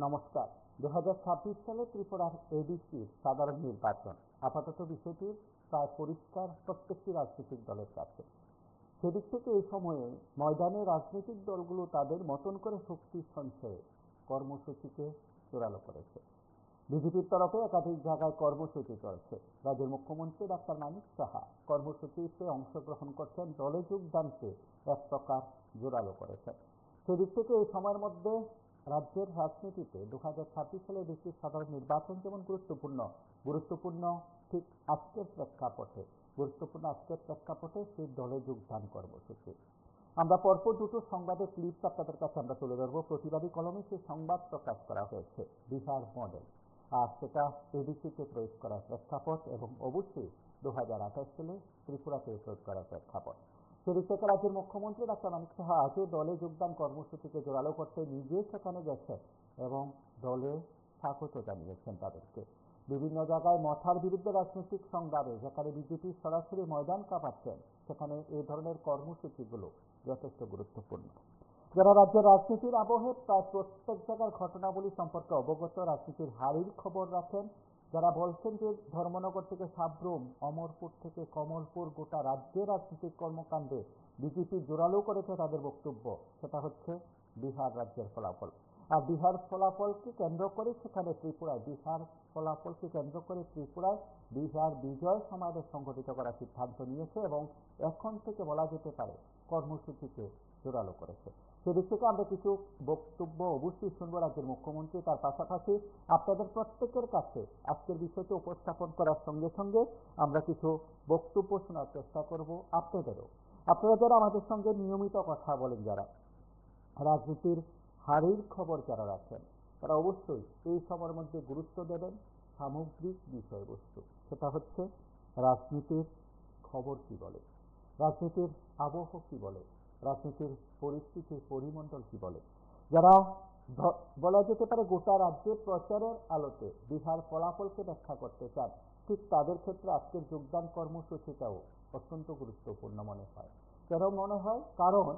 নমস্কার। 2026 সালে ত্রিপুরার এডিসির সাধারণ নির্বাচন আপাতত বিষয়টির প্রায় পরিষ্কার প্রত্যেকটি রাজনৈতিক দলের কাছে। সেদিক থেকে এই সময়ে ময়দানে রাজনৈতিক দলগুলো তাদের মতন করে শক্তি সঞ্চয়ে কর্মসূচিকে জোরালো করেছে। বিজেপির তরফে একাধিক জায়গায় কর্মসূচি চলছে। রাজ্যের মুখ্যমন্ত্রী ডাক্তার মানিক সাহা কর্মসূচিতে অংশগ্রহণ করছেন, দলে যোগদানকে এক প্রকার জোরালো করেছেন। সেদিক থেকে এই সময়ের মধ্যে রাজ্যের রাজনীতিতে 2026 সালে দেশের সাধারণ নির্বাচন যেমন গুরুত্বপূর্ণ ঠিক আজকের প্রেক্ষাপটে সেই দলে যোগদান কর্মসূচি। আমরা পরপর দুটো সংবাদের ক্লিপস আপনাদের কাছে আমরা তুলে ধরবো। প্রতিবাদী কলমে সেই সংবাদ প্রকাশ করা হয়েছে বিহার মডেল, আর সেটা এডিসিতে প্রয়োগ করার প্রেক্ষাপট এবং অবশ্যই 2028 সালে ত্রিপুরাতে প্রয়োগ করার প্রেক্ষাপট। সেদিক থেকে রাজ্যের মুখ্যমন্ত্রী ডাক্তার মানিক সাহা আজও দলে যোগদান কর্মসূচিকে জোরালো করতে নিজে সেখানে গেছেন এবং দলে স্বাগত জানিয়েছেন তাদেরকে। বিভিন্ন জায়গায় মথার বিরুদ্ধে রাজনৈতিক সংগ্রামে যেখানে বিজেপি সরাসরি ময়দান কাঁপাচ্ছেন, সেখানে এই ধরনের কর্মসূচিগুলো যথেষ্ট গুরুত্বপূর্ণ। যারা রাজ্যের রাজনীতির আবহে প্রায় প্রত্যেক জায়গার ঘটনাবলী সম্পর্কে অবগত, রাজনীতির হারির খবর রাখেন, যারা বলছেন যে ধর্মনগর থেকে সাব্রুম, অমরপুর থেকে কমলপুর, গোটা রাজ্যের রাজনৈতিক কর্মকাণ্ডে বিজেপি জোরালো করেছে তাদের বক্তব্য, সেটা হচ্ছে বিহার রাজ্যের ফলাফল। আর বিহার ফলাফলকে কেন্দ্র করে সেখানে ত্রিপুরায় বিহার বিজয় সমাবেশ সংগঠিত করার সিদ্ধান্ত নিয়েছে এবং এখন থেকে বলা যেতে পারে কর্মসূচিকে জোরালো করেছে। সেদিক থেকে আমরা কিছু বক্তব্য অবশ্যই শুনবো রাজ্যের মুখ্যমন্ত্রী। তার পাশাপাশি আপনাদের প্রত্যেকের কাছে আজকের বিষয়টি উপস্থাপন করার সঙ্গে সঙ্গে আমরা কিছু বক্তব্য শোনার চেষ্টা করব আপনারা যারা আমাদের সঙ্গে নিয়মিত কথা বলেন, যারা রাজনীতির হারির খবর যারা রাখেন, তারা অবশ্যই এই সময়ের মধ্যে গুরুত্ব দেবেন সামগ্রিক বিষয়বস্তু। সেটা হচ্ছে রাজনীতির খবর কি বলে, রাজনীতির আবহ কি বলে, রাজনীতির পরিস্থিতির পরিমণ্ডল কি বলে। যারা বলা যেতে পারে গোটা রাজ্যে প্রচারের আলোতে বিহার ফলাফলকে ব্যাখ্যা করতে চান, ঠিক তাদের ক্ষেত্রে আজকের যোগদান কর্মসূচিটাও অত্যন্ত গুরুত্বপূর্ণ মনে হয়। কেন মনে হয়? কারণ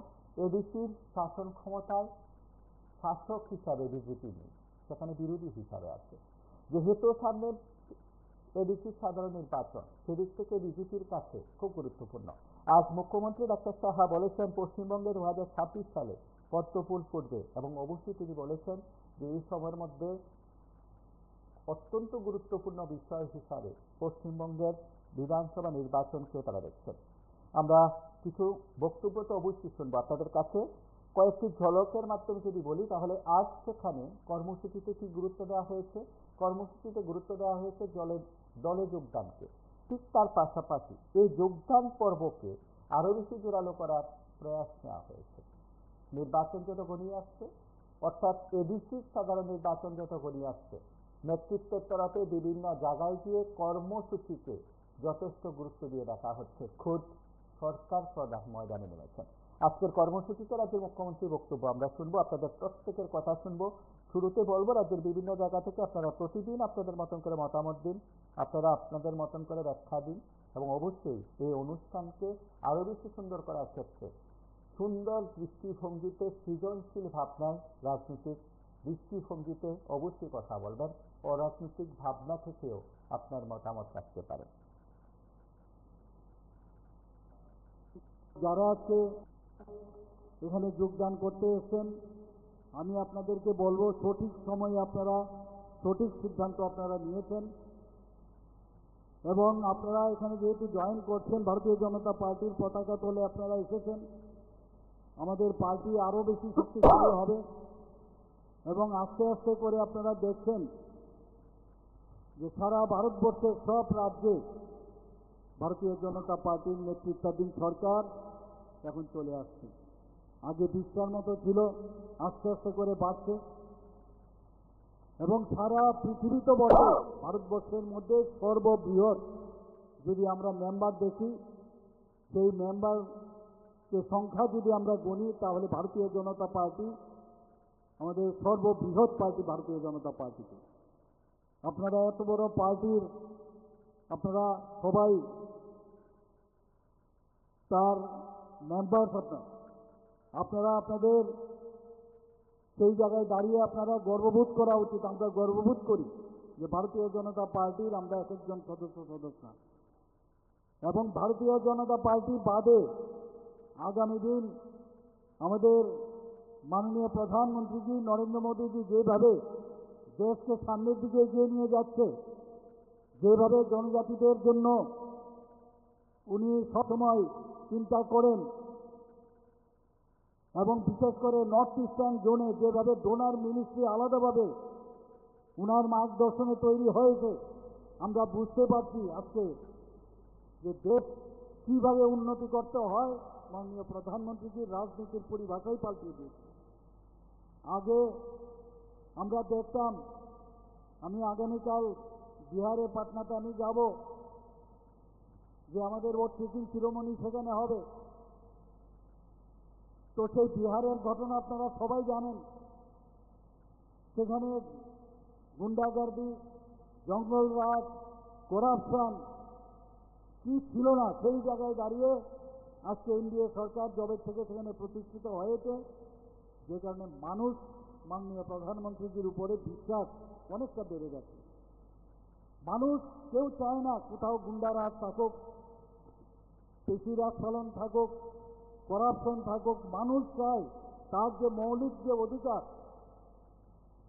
এডিসির শাসন ক্ষমতায় শাসক হিসাবে বিজেপি নেই, সেখানে বিরোধী হিসাবে আছে। যেহেতু সামনে এডিসির সাধারণ নির্বাচন, সেদিক থেকে বিজেপির কাছে খুব গুরুত্বপূর্ণ। আজ মুখ্যমন্ত্রী ডাক্তার সাহা বলেছেন পশ্চিমবঙ্গে 2026 সালে পদ্মফুল ফুটবে এবং অবশ্যই তিনি বলেছেন যে এই সময়ের মধ্যে অত্যন্ত গুরুত্বপূর্ণ বিষয় হিসাবে পশ্চিমবঙ্গের বিধানসভা নির্বাচনকে তারা দেখছেন। আমরা কিছু বক্তব্য তো অবশ্যই শুনবো আপনাদের কাছে। কয়েকটি ঝলকের মাধ্যমে যদি বলি, তাহলে আজ সেখানে কর্মসূচিতে কি গুরুত্ব দেওয়া হয়েছে? কর্মসূচিতে গুরুত্ব দেওয়া হয়েছে দলে যোগদানকে। ঠিক তার পাশাপাশি এই যোগদান পর্বকে আরো বেশি জোরালো করার প্রয়াস নেওয়া হয়েছে। নির্বাচন যত ঘনিয়ে আসছে, অর্থাৎ এডিসির সাধারণ নির্বাচন যত ঘনিয়ে আসছে, নেতৃত্বের তরফে বিভিন্ন জায়গায় গিয়ে কর্মসূচিকে যথেষ্ট গুরুত্ব দিয়ে দেখা হচ্ছে। খোদ সরকার প্রধান ময়দানে নেমেছেন। আজকের কর্মসূচিতে রাজ্যের মুখ্যমন্ত্রীর বক্তব্য আমরা শুনবো, আপনাদের প্রত্যেকের কথা শুনবো। শুরুতে বলবো রাজ্যের বিভিন্ন জায়গা থেকে আপনারা প্রতিদিন আপনাদের মতন করে মতামত দিন, আপনারা আপনাদের মতন করে ব্যাখ্যা দিন এবং অবশ্যই এই অনুষ্ঠানকে আরো বেশি সুন্দর করার ক্ষেত্রে সুন্দর দৃষ্টিভঙ্গিতে, সৃজনশীল ভাবনায়, রাজনৈতিক দৃষ্টিভঙ্গিতে অবশ্যই কথা বলবেন। অরাজনৈতিক ভাবনা থেকেও আপনার মতামত রাখতে পারেন। যারা আজকে এখানে যোগদান করতে এসেছেন, আমি আপনাদেরকে বলবো সঠিক সময়ে আপনারা সঠিক সিদ্ধান্ত আপনারা নিয়েছেন এবং আপনারা এখানে যেহেতু জয়েন করছেন, ভারতীয় জনতা পার্টির পতাকা তলে আপনারা এসেছেন, আমাদের পার্টি আরো বেশি শক্তিশালী হবে এবং আস্তে আস্তে করে আপনারা দেখছেন যে সারা ভারতবর্ষের সব রাজ্যে ভারতীয় জনতা পার্টির নেতৃত্বাধীন সরকার এখন চলে আসছে। আগে 20টার মতো ছিল, আস্তে আস্তে করে বাড়ছে এবং সারা পৃথিবীতে বটে ভারতবর্ষের মধ্যে সর্ববৃহৎ যদি আমরা মেম্বার দেখি, সেই মেম্বারকে সংখ্যা যদি আমরা গণি, তাহলে ভারতীয় জনতা পার্টি আমাদের সর্ববৃহৎ পার্টি ভারতীয় জনতা পার্টিতে। আপনারা এত বড় পার্টির আপনারা সবাই তার মেম্বার, আপনারা আপনাদের সেই জায়গায় দাঁড়িয়ে আপনারা গর্ববোধ করা উচিত। আমরা গর্ববোধ করি যে ভারতীয় জনতা পার্টির আমরা এক একজন সদস্য এবং ভারতীয় জনতা পার্টি বাদে আগামী দিন আমাদের মাননীয় প্রধানমন্ত্রীজি নরেন্দ্র মোদীজি যেভাবে দেশকে সামনের দিকে এগিয়ে নিয়ে যাচ্ছে, যেভাবে জনজাতিদের জন্য উনি সবসময় চিন্তা করেন এবং বিশেষ করে নর্থ ইস্টার্ন জোনে যেভাবে ডোনার মিনিস্ট্রি আলাদাভাবে উনার মার্গদর্শনে তৈরি হয়েছে, আমরা বুঝতে পারছি আজকে যে দেশ কীভাবে উন্নতি করতে হয়। মাননীয় প্রধানমন্ত্রীজির রাজনীতির পরিভাষাই পাল্টিয়ে দিয়েছে। আগে আমরা দেখতাম, আমি আগামীকাল বিহারে পাটনাতে আমি যাব, যে আমাদের ভোট টিচিং শিরোমণি সেখানে হবে। তো সেই বিহারের ঘটনা আপনারা সবাই জানেন। সেখানে গুন্ডাগার্দি, জঙ্গল রাজ, করাপশন কি ছিল না, সেই জায়গায় দাঁড়িয়ে আজকে এনডিএ সরকার জবের থেকে সেখানে প্রতিষ্ঠিত হয়েছে, যে কারণে মানুষ মাননীয় প্রধানমন্ত্রীজির উপরে বিশ্বাস অনেকটা বেড়ে গেছে। মানুষ কেউ চায় না কোথাও গুন্ডারাজ থাকুক, পেশিরাজ ফলন থাকুক, করাপশন থাকুক। মানুষ চায় তার যে মৌলিক যে অধিকার,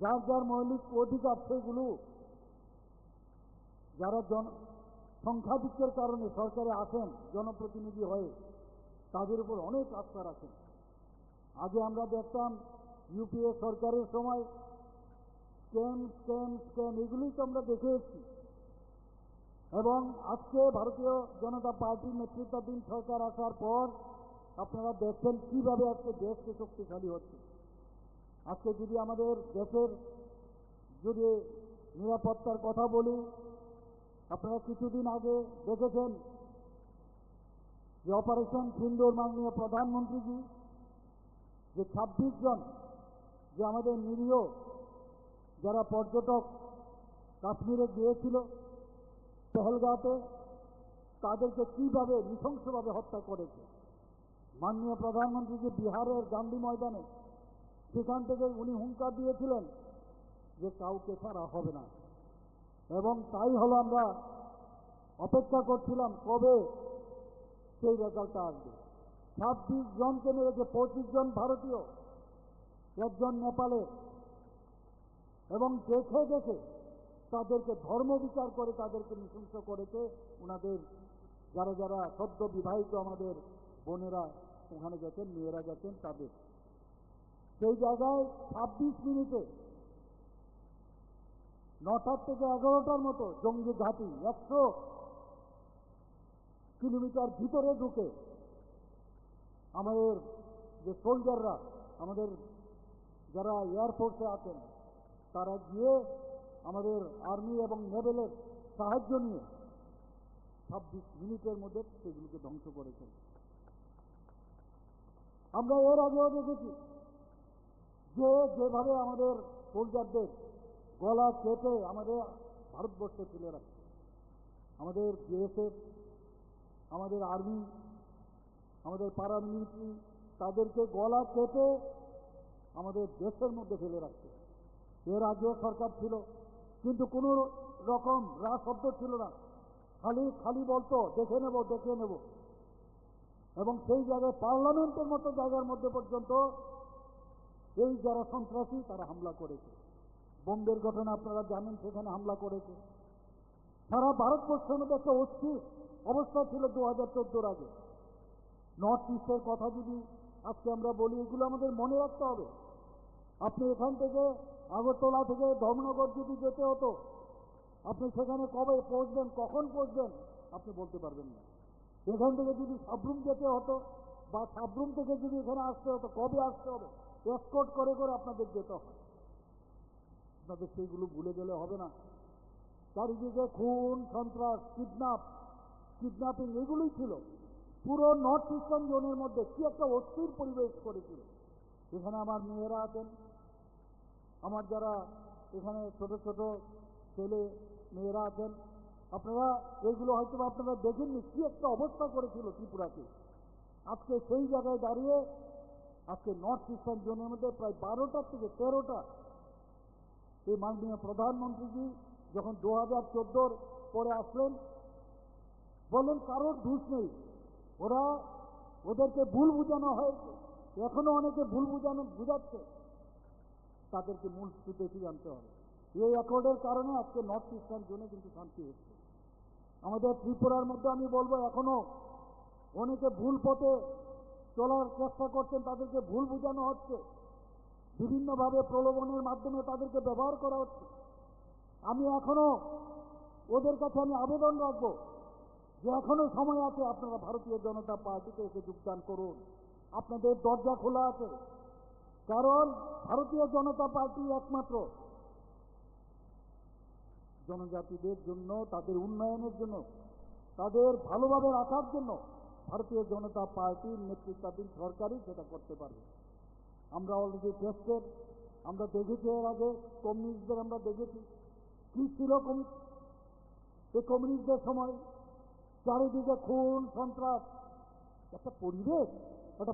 যার যার মৌলিক অধিকার, সেগুলো যারা সংখ্যাধিক্যের কারণে সরকারে আসেন জনপ্রতিনিধি হয়ে, তাদের উপর অনেক আস্থা রাখেন। আগে আমরা দেখতাম ইউপিএ সরকারের সময় স্ক্যাম এগুলোই তো আমরা দেখে এসেছি। এবং আজকে ভারতীয় জনতা পার্টির নেতৃত্বাধীন সরকার আসার পর আপনারা দেখছেন কিভাবে আজকে দেশকে শক্তিশালী হচ্ছে। আজকে যদি আমাদের দেশের যদি নিরাপত্তার কথা বলি, আপনারা কিছুদিন আগে দেখেছেন যে অপারেশন সিন্দুর মাননীয় প্রধানমন্ত্রীজি যে 26 জন যে আমাদের নিরীহ যারা পর্যটক কাশ্মীরে গিয়েছিল পেহেলগাঁওতে, তাদেরকে কিভাবে নৃশংসভাবে হত্যা করেছে। মাননীয় প্রধানমন্ত্রীজি বিহারের গান্ধী ময়দানে সেখান থেকে উনি হুঙ্কার দিয়েছিলেন যে কাউকে ছাড়া হবে না, এবং তাই হলো। আমরা অপেক্ষা করছিলাম কবে সেই রেজাল্টটা আসবে। 26 জনকে মেরেছে, 25 জন ভারতীয়, একজন নেপালের, এবং দেখে দেখে তাদেরকে ধর্ম বিচার করে তাদেরকে নৃশংস করেছে। ওনাদের যারা যারা সদ্য বিবাহিত আমাদের বোনেরা ওখানে গেছেন, মেয়েরা গেছেন, তাদের সেই জায়গায় 26 মিনিটে 9টা থেকে 11টার মতো জঙ্গি ঘাঁটি 100 কিলোমিটার ভিতরে ঢুকে আমাদের যে সোলজাররা, আমাদের যারা এয়ারফোর্সে আছেন, তারা গিয়ে আমাদের আর্মি এবং নেভেলের সাহায্য নিয়ে 26 মিনিটের মধ্যে সেগুলোকে ধ্বংস করেছেন। আমরা এর আগেও দেখেছি যে যেভাবে আমাদের সোলজারদের গলা কেটে আমাদের ভারতবর্ষের ছেলেরা, আমাদের বিএসএফ, আমাদের আর্মি, আমাদের প্যারামিলিটারি, তাদেরকে গলা কেটে আমাদের দেশের মধ্যে ফেলে রাখছে। এর আগেও সরকার ছিল, কিন্তু কোনো রকম শব্দ ছিল না, খালি বলতো দেখে নেব। এবং সেই জায়গায় পার্লামেন্টের মতো জায়গার মধ্যে পর্যন্ত এই যারা সন্ত্রাসী তারা হামলা করেছে। বোম্বের ঘটনা আপনারা জানেন, সেখানে হামলা করেছে। সারা ভারতবর্ষের মধ্যে একটা অস্থির অবস্থা ছিল 2014 আগে। নর্থ ইস্টের কথা যদি আজকে আমরা বলি, এগুলো আমাদের মনে রাখতে হবে। আপনি এখান থেকে আগরতলা থেকে ধর্মনগর যদি যেতে হতো, আপনি সেখানে কবে পৌঁছবেন, কখন পৌঁছবেন আপনি বলতে পারবেন না। এখান থেকে যদি সাবরুম যেতে হতো, বা সাবরুম থেকে যদি এখানে আসতে হতো, কবে আসতে হবে, এসকর্ট করে করে আপনাদের যেতে হয়। আপনাদের সেইগুলো ভুলে গেলে হবে না। চারিদিকে খুন, সন্ত্রাস, কিডন্যাপিং এগুলোই ছিল। পুরো নর্থ ইস্টার্ন জোনের মধ্যে কি একটা অস্থির পরিবেশ করেছিল। এখানে আমার মেয়েরা আছেন, আমার যারা এখানে ছোট ছোট ছেলে মেয়েরা আছেন, আপনারা এইগুলো হয়তো আপনারা দেখেননি, কি একটা অবস্থা করেছিল ত্রিপুরাকে। আজকে সেই জায়গায় দাঁড়িয়ে আজকে নর্থ ইস্টার্ন জোনের মধ্যে প্রায় 12টা থেকে 13টা এই মাননীয় প্রধানমন্ত্রীজি যখন 2014 পরে আসলেন বললেন কারোর দোষ নেই, ওদেরকে ভুল বুঝানো হয়েছে, এখনো অনেকে ভুল বুঝাচ্ছে, তাদেরকে মূল স্রোতে ফিরে আনতে হবে। এই অ্যাকর্ডের কারণে আজকে নর্থ ইস্টার্ন জোনে কিন্তু শান্তি হচ্ছে। আমাদের ত্রিপুরার মধ্যে আমি বলবো এখনো অনেকে ভুল পথে চলার চেষ্টা করছেন, তাদেরকে ভুল বোঝানো হচ্ছে, বিভিন্নভাবে প্রলোভনের মাধ্যমে তাদেরকে ব্যবহার করা হচ্ছে। আমি এখনো ওদের কাছে আমি আবেদন রাখবো যে এখনো সময় আছে, আপনারা ভারতীয় জনতা পার্টিতে এসে যোগদান করুন, আপনাদের দরজা খোলা আছে। কারণ ভারতীয় জনতা পার্টি একমাত্র জনজাতিদের জন্য, তাদের উন্নয়নের জন্য, তাদের ভালোভাবে রাখার জন্য ভারতীয় জনতা পার্টির নেতৃত্বাধীন সরকারই সেটা করতে পারবে। আমরা অলরেডি টেস্টেড, আমরা দেখেছি এর আগে কমিউনিস্টদের, আমরা দেখেছি কি ছিল এই কমিউনিস্টদের সময়, চারিদিকে খুন সন্ত্রাস, একটা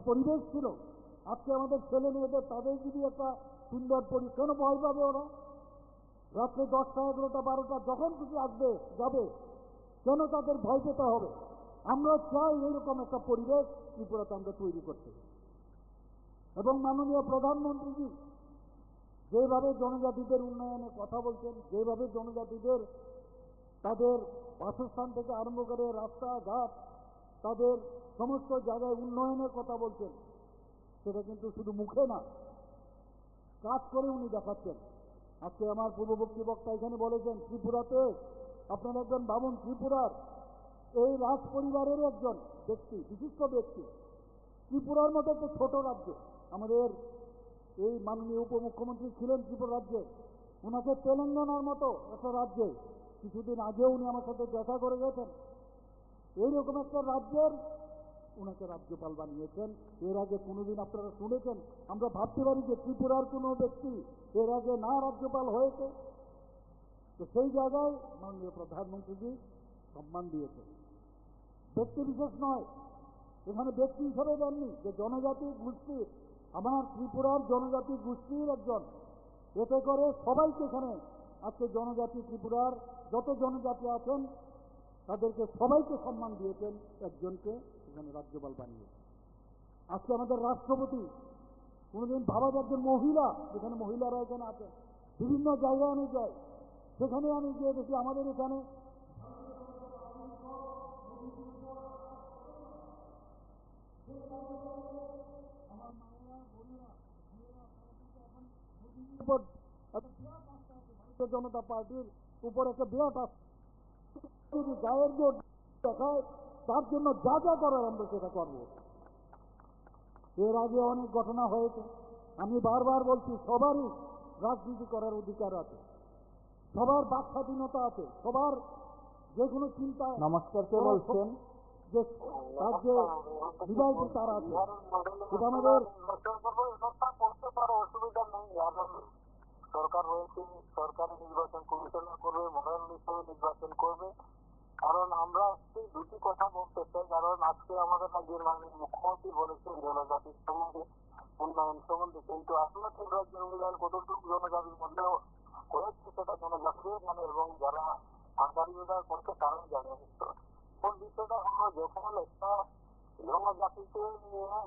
পরিবেশ ছিল। আজকে আমাদের ছেলে মেয়েদের তাদের যদি একটা সুন্দর কেন ভয় পাবে ওরা? রাত্রে 10টা 11টা 12টা যখন খুশি আসবে যাবে, কেন তাদের ভয় পেতে হবে? আমরা চাই এইরকম একটা পরিবেশ ত্রিপুরাতে আমরা তৈরি করতে। এবং মাননীয় প্রধানমন্ত্রীজি যেভাবে জনজাতিদের উন্নয়নের কথা বলছেন, যেভাবে জনজাতিদের তাদের বাসস্থান থেকে আরম্ভ করে রাস্তাঘাট, তাদের সমস্ত জায়গায় উন্নয়নের কথা বলছেন, সেটা কিন্তু শুধু মুখে না, কাজ করে উনি দেখাচ্ছেন। আজকে আমার পূর্ববর্তী বক্তা এখানে বলেছেন ত্রিপুরাতে আপনারা একজন ভাবুন, ত্রিপুরার এই রাজ পরিবারের একজন ব্যক্তি, বিশিষ্ট ব্যক্তি, ত্রিপুরার মতো একটা ছোট রাজ্য, আমাদের এই মাননীয় উপমুখ্যমন্ত্রী ছিলেন ত্রিপুরা রাজ্যে, ওনাকে তেলেঙ্গানার মতো একটা রাজ্যে কিছুদিন আগেও উনি আমার সাথে দেখা করে গেছেন। এইরকম একটা রাজ্যের ওনাকে রাজ্যপাল বানিয়েছেন। এর আগে কোনোদিন আপনারা শুনেছেন? আমরা ভাবতে পারি যে ত্রিপুরার কোনো ব্যক্তি এর আগে না রাজ্যপাল হয়েছে। তো সেই জায়গায় মাননীয় প্রধানমন্ত্রীজি সম্মান দিয়েছেন, ব্যক্তি বিশেষ নয়, এখানে ব্যক্তি হিসাবে দেননি, যে জনজাতি গোষ্ঠীর, আমার ত্রিপুরার জনজাতি গোষ্ঠীর একজন, এতে করে সবাইকে এখানে আজকে জনজাতি ত্রিপুরার যত জনজাতি আছেন তাদেরকে সবাইকে সম্মান দিয়েছেন, একজনকে এখানে রাজ্যপাল বানিয়েছেন। আজকে আমাদের রাষ্ট্রপতি, কোনোদিন ভাবা যায় একজন মহিলা, যেখানে মহিলারা এখানে আছেন, বিভিন্ন জায়গায় আমি যাই, সেখানে আমি গিয়ে দেখি আমাদের এখানে আমার মায়েরা বোনেরা উপর ভারতীয় জনতা পার্টির উপর একটা বিরাট যদি গায়ের জোর দেখায়, তার জন্য যা যা করার আমরা সেটা করব। এর আগে অনেক ঘটনা হয়েছে, আমি বারবার বলছি সবারই রাজনীতি করার অধিকার আছে, সবার বাক স্বাধীনতা আছে, সবার যে কোনো চিন্তা। নমস্কার, কে বলছেন? যে তার যে বিবাহিত তারা আছে, এটা আমাদের অসুবিধা নেই। সরকার রয়েছে, সরকারি নির্বাচন কমিশনার করবে, মডেল হিসেবে নির্বাচন করবে। কারণ আমরা সেই দুটি কথা বলতে চাই, কারণ আজকে আমাদের রাজ্যের মাননীয় মুখ্যমন্ত্রী বলেছেন জনজাতির সম্বন্ধে, উন্নয়ন সম্বন্ধে, কিন্তু আসলে রাজ্যের উন্নয়ন কতটুকু জনজাতির মধ্যে হয়েছে সেটা জনজাতিও জানে এবং যারা সরকারি বিভাগ করছে তারাও জানে। কোন বিষয়টা হলো, যখন একটা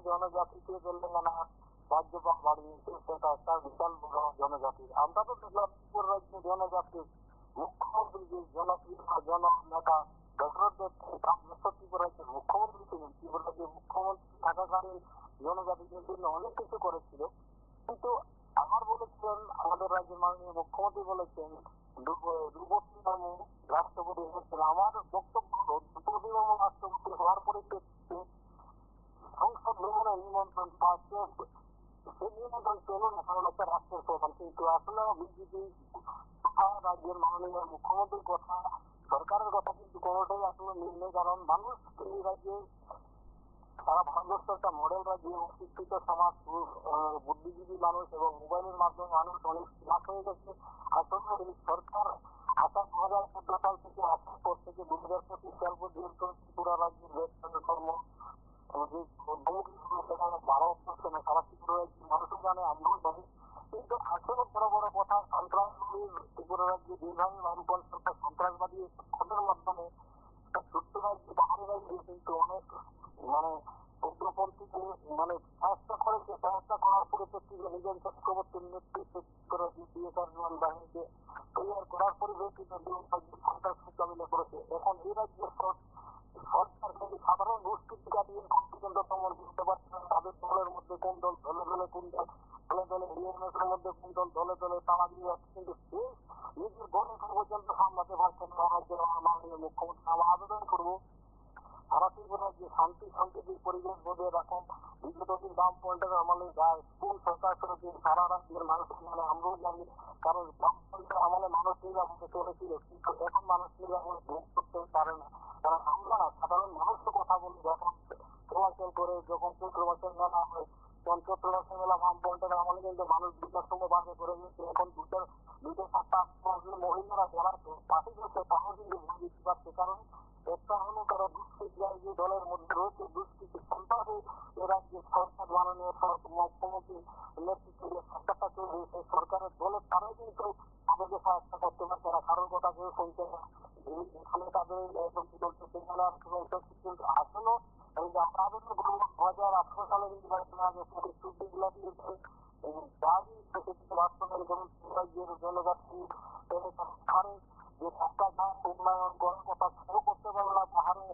জনজাতিকে তেলেঙ্গানা রাজ্যপাল বাড়িয়েছে, সেটা একটা বিশাল বড় জনজাতির। আমরা তো দেখলাম ত্রিপুরা রাজ্যে জনজাতির মুখ্যমন্ত্রী যে জনপ্রিয় জননেতা ত্রিপুরা রাজ্যের মুখ্যমন্ত্রী ছিলেন, ত্রিপুরা রাজ্যের মুখ্যমন্ত্রী থাকাকালীন জনজাতিদের জন্য অনেক কিছু করেছিল। কিন্তু আমার বলেছিলেন, আমাদের রাজ্যের মাননীয় মুখ্যমন্ত্রী বলেছেন দ্রৌপদী মুর্মু রাষ্ট্রপতি হয়েছেন। আমার বক্তব্য হল, দ্রৌপদী মুর্মু রাষ্ট্রপতি হওয়ার পরে সংসদ ভবনের নিমন্ত্রণ পাচ্ছে, সেই নিমন্ত্রণ পেল না, কারণ একটা রাষ্ট্রের প্রধান। কিন্তু আসলে বিজেপি রাজ্যের মাননীয় মুখ্যমন্ত্রীর কথা, সরকারের কথা কিন্তু কোনোটাই আসলে মিল নেই। কারণ মানুষ এই রাজ্যে, সারা ভারতবর্ষ একটা মডেল রাজ্য, শিক্ষিত সমাজ, বুদ্ধিজীবী মানুষ এবং মোবাইলের মাধ্যমে মানুষ অনেক স্মার্ট হয়ে গেছে। আসলে এই সরকার 2014 সাল থেকে আসার পর থেকে 2025 সাল পর্যন্ত ত্রিপুরা রাজ্যের কর্ম যে 12% সারা বামপন সরকার সন্ত্রাসবাদী শব্দের মাধ্যমে ছোট্ট রাজ্য পাহাড়ি রাজ্যে কিন্তু অনেক মানে উগ্রপন্থীকে মানে সাহায্য করেছে। সাহায্য করার পরিপ্রেক্ষিতে নিজের চক্রবর্তীর নেতৃত্বে করে বিএসএফ বাহিনীকে তৈরি করার পরিপ্রেক্ষিতে সন্ত্রাস মোকাবিলা করেছে। এখন এই রাজ্যের সরকার কিন্তু সাধারণ গোষ্ঠীর টিকা দিয়ে এখন পর্যন্ত তোমার বুঝতে পারছে না তাদের দলের মধ্যে কোন দল দলে দলে কোন দল দলে দলে ডিএমএস এর মধ্যে কোন দল দলে দলে তারা দিয়ে যাচ্ছে, কিন্তু সে নিজের গণকে পর্যন্ত সামলাতে পারছেন না। রাজ্যের মাননীয় মুখ্যমন্ত্রী আমরা আবেদন করবো সারা ত্রিপুরার যে শান্তি শান্তির পরিবেশ বজায় রাখুন। বিগত দিন বাম পয়েন্টের আমলে যায় স্কুল সরকার করেছে সারা রাজ্যের মানুষ মানে আমরাও জানি, কারণ বাম পয়েন্টের আমলে মানুষ নিরাপদে চলেছিল, কিন্তু এখন মানুষ নিরাপদ ভোগ করতে পারে না। কারণ আমরা সাধারণ মানুষের কথা বলি, যখন চলাচল করে যখন চৈত্রমাসের মেলা হয় তখন চৈত্রমাসের মেলা বাম পয়েন্টের আমলে কিন্তু মানুষ দুটার সময় বাজে করে গেছে। এখন দুটো 7টা মহিলারা যারা পাশে গেছে তারাও কিন্তু দিতে পারছে, কারণ একটা হলো তারা দুষ্কৃতি যে দলের মধ্যে রয়েছে দুষ্কৃতি সন্ত্রাসী এ রাজ্যের সরকার মাননীয় মুখ্যমন্ত্রী নেতৃত্বে যে সরকারটা চলছে সেই সরকারের দলের তারাই কিন্তু আমাদেরকে সাহায্য করতে পারছে না, কারোর কথা কেউ শুনছে না। এখানে তাদের চলছে সেখানে কিন্তু আসলে আমরা আবেদন করবো 2018 সালের নির্বাচন আগে চুক্তিগুলা দিয়েছে বাস্তবায়ন করুন। রাজ্যের জনজাতি পাহাড়ে যে রাস্তাঘাট উন্নয়ন করার কথা সেও করতে পারবে না। পাহাড়ে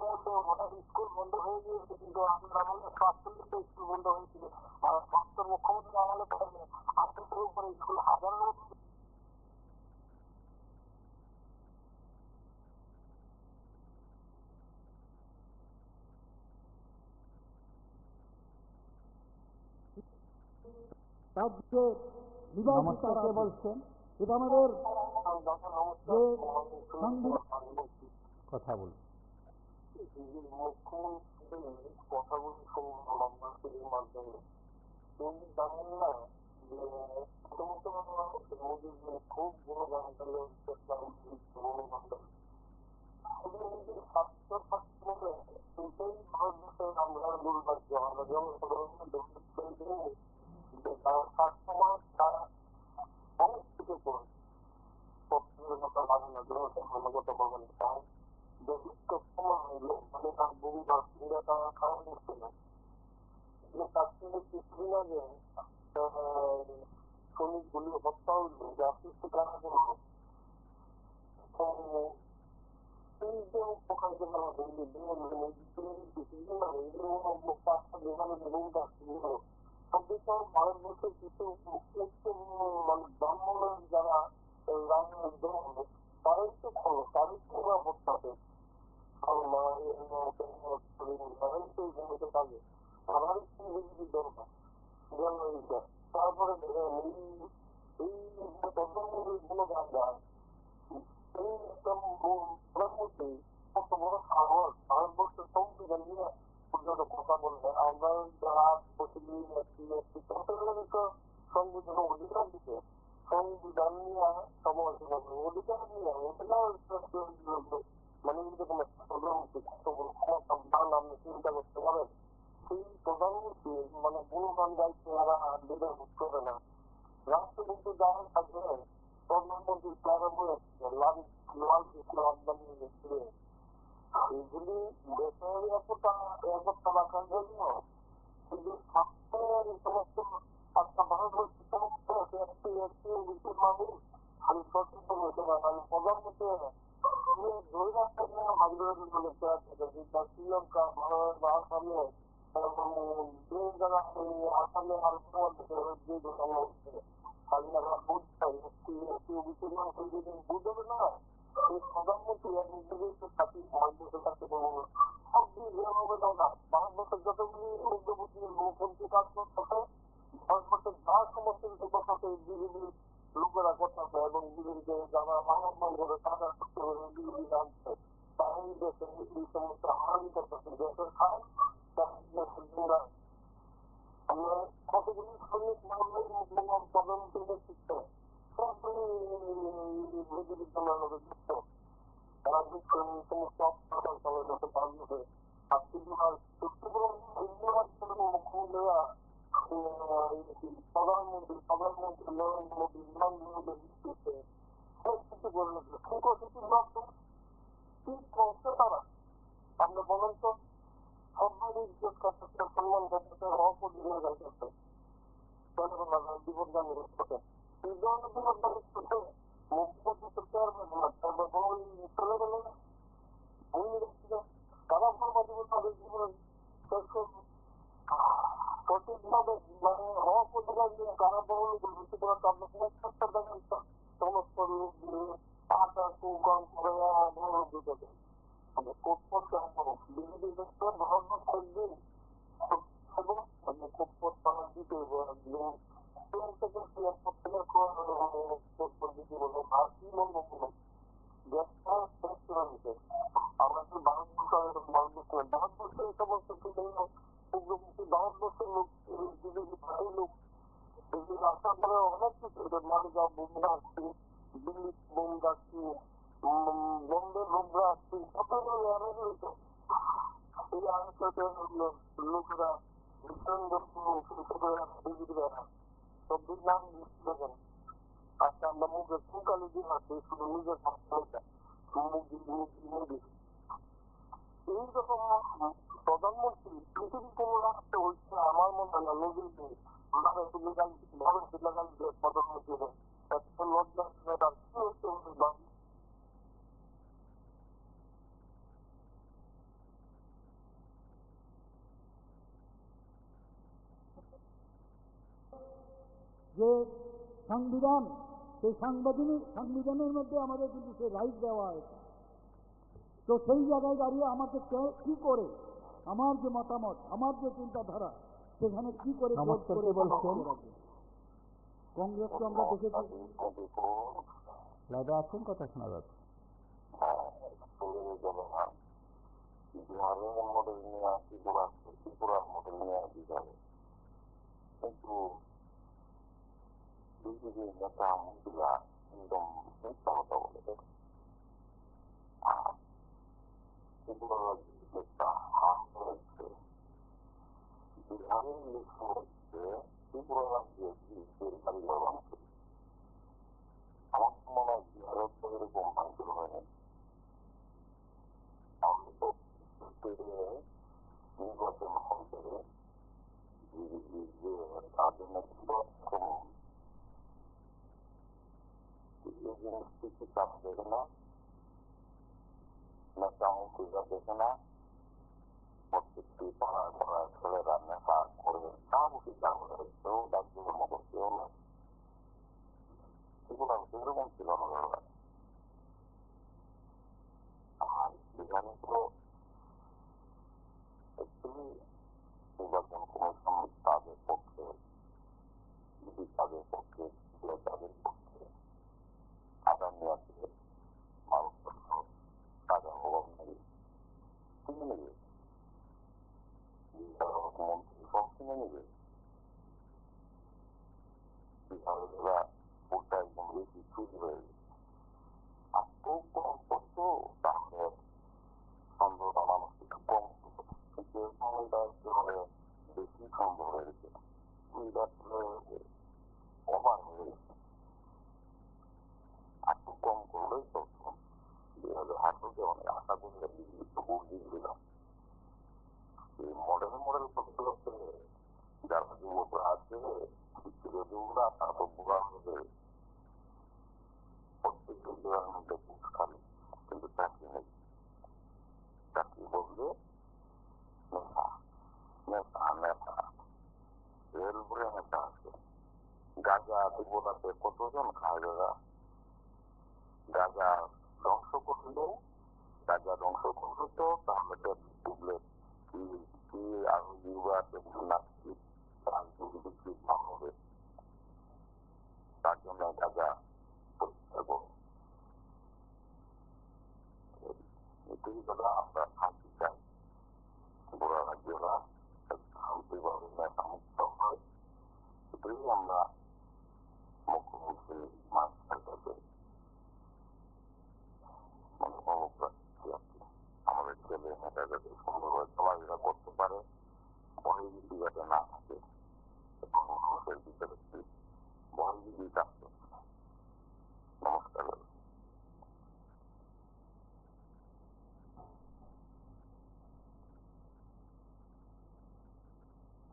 মধ্যে অনেক স্কুল বন্ধ হয়ে গিয়েছে, কিন্তু আমরা আমলে 47টা স্কুল বন্ধ হয়েছিল। আর স্বাস্থ্য মুখ্যমন্ত্রী আমলে পড়ে 80-এর উপরে স্কুল হাজারের তার যে নিবাস নমস্কার, কে বলছেন? এটা আমাদের যে কথা বলুন। মুখ্যমন্ত্রী কথা বলে শুনলাম মাধ্যমে তিনি জানেন না যে প্রথমত মোদী খুব বড় গান নিজের স্বাস্থ্য বলে সেটাই ভারতবর্ষে আমরা দুর্ভাগ্য আমরা জনসাধারণ যে তারা সবসময় তারা অনেক কিছু করে পক্ষের কথা লাগে না জনসাধারণের কথা বলবেন তাই যথেষ্ট সময় হইল মানে তার ভূমিকার সুবিধা তারা খারাপ করছে না। তার সঙ্গে কিছুদিন আগে শ্রমিকগুলি হত্যা হইল যে অসুস্থ করার জন্য ওখানে ভারতবর্ষের কিছু মানে ব্রাহ্মণের যারা তারাই তো খোলো তারাই তো হত্যাতে তারপরে এই প্রধানমন্ত্রীর কোনো গান গায় এই একদম প্রধানমন্ত্রী কত বড় সাহস ভারতবর্ষের সংবিধান নিয়ে পর্যন্ত কথা বলবে। আমরা যারা সংবিধান অধিকার দিতে সংবিধান নিয়ে সমালোচনা করবো অধিকার নিয়ে মানে প্রধানমন্ত্রী কত বড় ক্ষমতা আপনি চিন্তা করতে পারেন। সেই প্রধানমন্ত্রী মানে গুণগান গাইতে এরা দ্বিধাবোধ করে না। রাষ্ট্রপতি যারা থাকবে প্রধানমন্ত্রী লাল এগুলি দেশের নিরাপত্তা রাখার জন্য কিন্তু স্বাস্থ্যের সমস্ত ভারতবর্ষের সমস্ত মানুষ আমি সচেতন হতে পারি আমি প্রধানমন্ত্রী ধরে রাখতে শ্রীলঙ্কা ভারত আসামে যারা আসামে আরো স্বাধীনতা বুঝবে না এই প্রধানমন্ত্রী সাথী ভারতবর্ষের কাছে সব দিয়ে হবে না। ভারতবর্ষের যতগুলি উগ্রপন্থী লোকপন্থী কাজ করতেছে ভারতবর্ষের যা সমস্ত কিছু করতেছে বিজেপি লোকেরা করতেছে এবং বিজেপিকে যারা মানবমান করে তারা করতে হবে বিজেপি জানছে তারাই দেশে এই সমস্ত হারানি করতেছে দেশের খায় আমরা কতগুলি শ্রমিক মানবের প্রধানমন্ত্রী নেতৃত্বে সবগুলি বিজেপির জন্য যুক্ত তারা যুক্ত সমস্ত অপরাধ চলে যাতে ভারতবর্ষে আর মুখ্যমন্ত্রীরা প্রধানমন্ত্রী নরেন্দ্র মোদী বিমানবন্দরের ভিত্তিতে করে নিচ্ছে ঠিক অতিথির মাধ্যমে কি করছে তারা আপনি বলেন তো সবাই ইজ্জত করতেছে সম্মান করতেছে হক অধিকার করতেছে বিপদগামী করতেছে এই ধরনের বিপদগামী করতে মুখ্যমন্ত্রী চলে গেল না তারা বলবো তাদের জীবনের শেষ করবো সঠিকভাবে মানে হক অধিকার দিয়ে কারা বহন ভিত্তি করা সমস্ত লোক দিয়ে আটা কম করে দিতে বিজেপি ধর্ম একদিন কোপর তারা দিতে আমাদের ভারতবর্ষের এই সমস্ত ভারতবর্ষের লোক বিজেপি পার্টির লোক আসার পরে অনেক কিছু মালিকা বোমরা আসছে দিল্লি বোমরা আসছে বম্বে বোমরা আসছে কত এই আরেকটা লোকেরা সবজির নাম দেখেন আজকে আমরা মুখের ফুকালি দিয়ে আসছি শুধু নিজের এইরকম প্রধানমন্ত্রী পৃথিবী কোন রাষ্ট্রে হচ্ছে আমার মনে হয় না নদীর প্রধানমন্ত্রী লজ্জা কি হচ্ছে যে সংবিধান সেই সংবিধানের মধ্যে আমাদের কিন্তু সে রাইট দেওয়া হয়েছে তো সেই জায়গায় দাঁড়িয়ে আমাকে কি করে আমার যে মতামত আমার যে চিন্তাধারা সেখানে কি করে কংগ্রেসকে আমরা দেখেছি লাইভে আছেন কথা শোনা যাচ্ছে বিহারের মডেল নিয়ে ত্রিপুরার মডেল নিয়ে বিহারে কিন্তু বিজেপি নেতা মন্ত্রীরা একদম মিথ্যা কথা বলে বিহারের লক্ষ্য হচ্ছে ত্রিপুরা রাজ্যে কারিগর মানুষ আমার মনে হয় বিহারের তো এরকম মানুষের হয়নি নির্বাচন হচ্ছে যে তাদের নেতৃত্ব এই জিনিসটি কি চাপ দেবে না নেতা মন্ত্রীরা দেখে না প্রত্যেকটি পাড়ায় পাড়ায় ছেলেরা নেতা করে তার চিন্তা করে কেউ ডাক্তারের মতো কেউ নয় এগুলো সেরকম ছিল না আর এখানে তো নির্বাচন কমিশন তাদের পক্ষে তাদের পক্ষে তাদের পক্ষে আগামী আছে ভারতবর্ষ তাদের অবলম্বন কিনে নেবে মন্ত্রী সব কিনে নেবে বিহারেরা ওটা একদম বেশি চুরি হয়ে গেছে আর খুব কম করতো তাহলে সন্দেহটা মানুষ একটু কম কিন্তু সময়টা বেশি সন্দেহ হয়ে গেছে ওভার হয়ে গেছে আর একটু কম করলেই চলতো হাঁটুতে অনেক আশা করলে ভোট দিয়ে দিলাম এই মডেল করতে করতে যারা যুবকরা আছে যুবকরা তারপর বুড়া হবে প্রত্যেকটা জেলার মধ্যে বুক খালি কিন্তু চাকরি নেই চাকরি বললে নেতা নেতা নেতা রেলপুরে নেতা আছে গাঁজা ত্রিপুরাতে কতজন খায় গাঁজা ধ্বংস করলে গাঁজা ধ্বংস করলে তো তাহলে ডুবলে কি আরো ইউরাতে নাচছি তার বিক্রি ভালো হবে তার জন্য গাঁজা এটাই কথা আমরা শান্তি চাই গোড়া রাজ্যরা শান্তিভাবে নেতা মুক্ত হয় এটাই আমরা মুখ্যমন্ত্রী মানুষের কাছে আমাদের ছেলে মেয়েটা যাতে সুন্দরভাবে চলাফেরা করতে পারে ভয়ভীতি যাতে না থাকে এবং মানুষের ভিতরে ভয়ভীতি থাকতো নমস্কার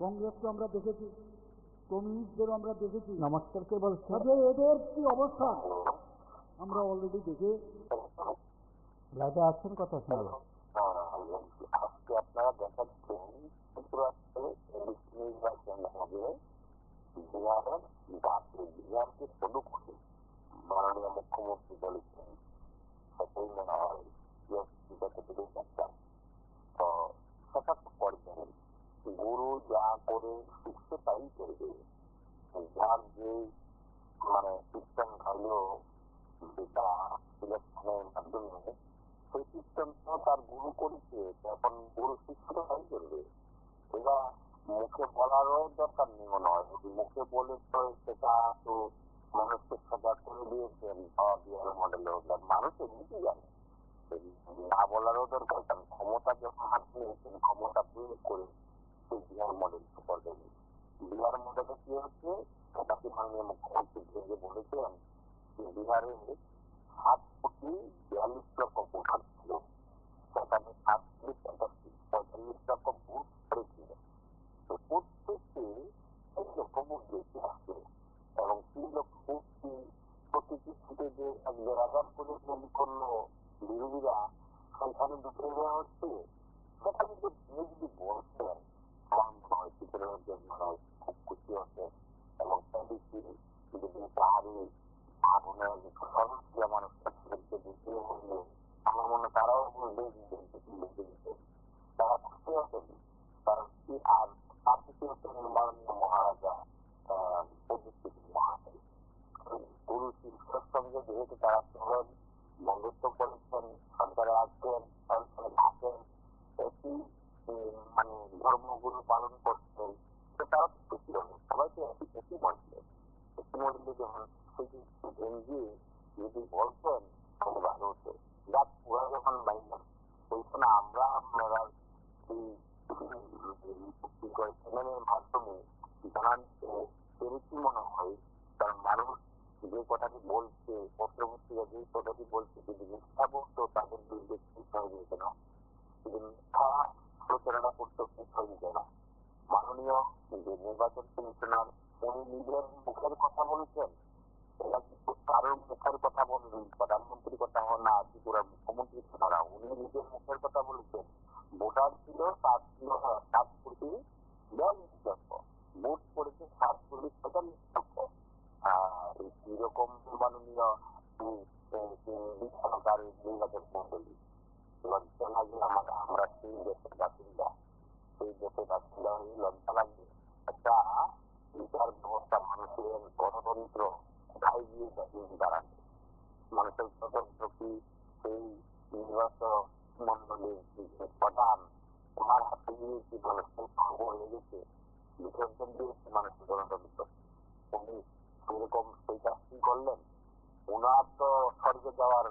কংগ্রেসকে আমরা দেখেছি, কমিউনিস্টদেরও আমরা দেখেছি। নমস্কার, কে বলছেন? তবে এদের কি অবস্থা আমরা অলরেডি দেখে। লাইভে আছেন, কথা শোনাবো। আজকে আপনারা দেখাচ্ছেন নির্বাচন হবে বিহারের গাছে। বিহারকে শুরু করে মাননীয় মুখ্যমন্ত্রী বলেছেন, সেটাই মনে হয় সেটা তো করবেন। গুরু যা করে শিখতে তাই করবে। যার যে সিস্টেম খাইলো যেটা ইলেকশনের মাধ্যমে, সেই সিস্টেমটা তার গুরু করেছে, এখন গুরু শিক্ষিত তাই করবে। এটা মুখে বলারও দরকার নেই মনে হয়। মুখে বলে তো সেটা তো মানুষকে সজাগ করে দিয়েছেন বিহার মডেলে, মানুষ এমনিতেই জানে, না বলারও দরকার। কারণ ক্ষমতা যখন হাতে নিয়েছেন, ক্ষমতা প্রয়োগ করে সেই বিহার মডেল করবেন। বিহার মডেলে কি হচ্ছে, সেটাকে মাননীয় মুখ্যমন্ত্রী ভেঙে বলেছেন যে বিহারে 7,42,00,000 ভোট ছিল, সেখানে 7,45,000 ভোট পড়েছিল। তো প্রত্যেকটি 3 লক্ষ ভোট বেশি আসছে এবং 3 লক্ষ ভোটটি প্রতিটি সিটে যে 1,000 করে তৈরি করলো বিরোধীরা, সেখানে ঢুকে দেওয়া হচ্ছে। সেটা কিন্তু যদি বলছেন, আমার মনে হয় চিত্রের মানুষ খুব খুশি হচ্ছে এবং যদি পাহাড়ি আগুনের সদস্য মানুষকে দিতে হলে আমার মনে তারাও তারা খুশি হতেন। কারণ কি আর খুশি হচ্ছেন মাননীয় মহারাজা গুরু শিষ্যের সঙ্গে যেহেতু তারা চলেন, বন্ধুত্ব করেছেন, সরকারে আসবেন, সরকারে থাকেন, একই ধর্মগুরু পালন করছেন, তো তারা তো খুশি হবেন। সবাই তো একই বলছেন। একই মধ্যে যখন ভেঙ্গিয়ে যদি বলছেন তাহলে ভালো হতো। যাক, ওরা যখন বাইরেন ওইখানে আপনারা এই চ্যানেলের মাধ্যমে জানাতে পেরেছি মনে হয়। কারণ মানুষ যে কথাটি বলছে, পত্রপত্রিকা যে কথাটি বলছে, যদি মিথ্যা বলতো তাদের বিরুদ্ধে ঠিক হয়ে যেত না, যদি মিথ্যা প্রচারণা করতে ঠিক হয়ে যেত না। মাননীয় যে নির্বাচন কমিশনার, উনি নিজের মুখের কথা বলেছেন, এটা কিন্তু কারোর মুখের কথা বলেন, প্রধানমন্ত্রীর কথা না, ত্রিপুরার মুখ্যমন্ত্রী ছাড়া উনি নিজের মুখের কথা বলেছেন। ভোটার ছিল 7,42,00,000, ভোট করেছে 7,45,00,000। এরকম মাননীয় সরকারের নির্বাচন মন্ডলী লজ্জা লাগে। আমরা সেই দেশের বাসিন্দা, সেই দেশের বাসিন্দা হয়ে লজ্জা লাগে। একটা বিচার ব্যবস্থা, মানুষের গণতন্ত্র কোথায় গিয়ে দাঁড়াবে? মানুষের গণতন্ত্র কি সেই নির্বাচন মন্ডলীর প্রধান ওনার হাতে গিয়ে কি মানুষের খবর লেগেছে? বিসর্জন দিয়েছে মানুষের গণতন্ত্র। উনি সেরকম সেই কাজটি করলেন। ওনার তো স্বর্গে যাওয়ার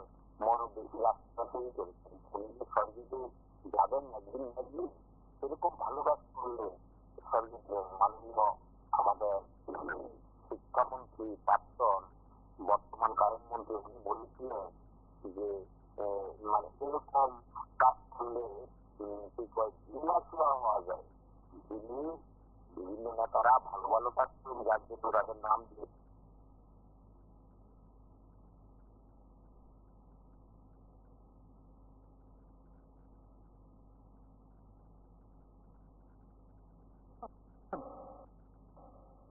মন বেশি রাস্তাতেই করেছেন। উনি যে স্বর্গেতে যাবেন একদিন একদিন, সেরকম ভালো কাজ করলে স্বর্গে মাননীয় আমাদের শিক্ষামন্ত্রী প্রাক্তন বর্তমান কারণমন্ত্রী উনি বলেছিলেন যে এরকম কাজ করলে হওয়া যায়। যিনি বিভিন্ন নেতারা ভালো ভালো কাজ করেন, যার জন্য তাদের নাম দিয়ে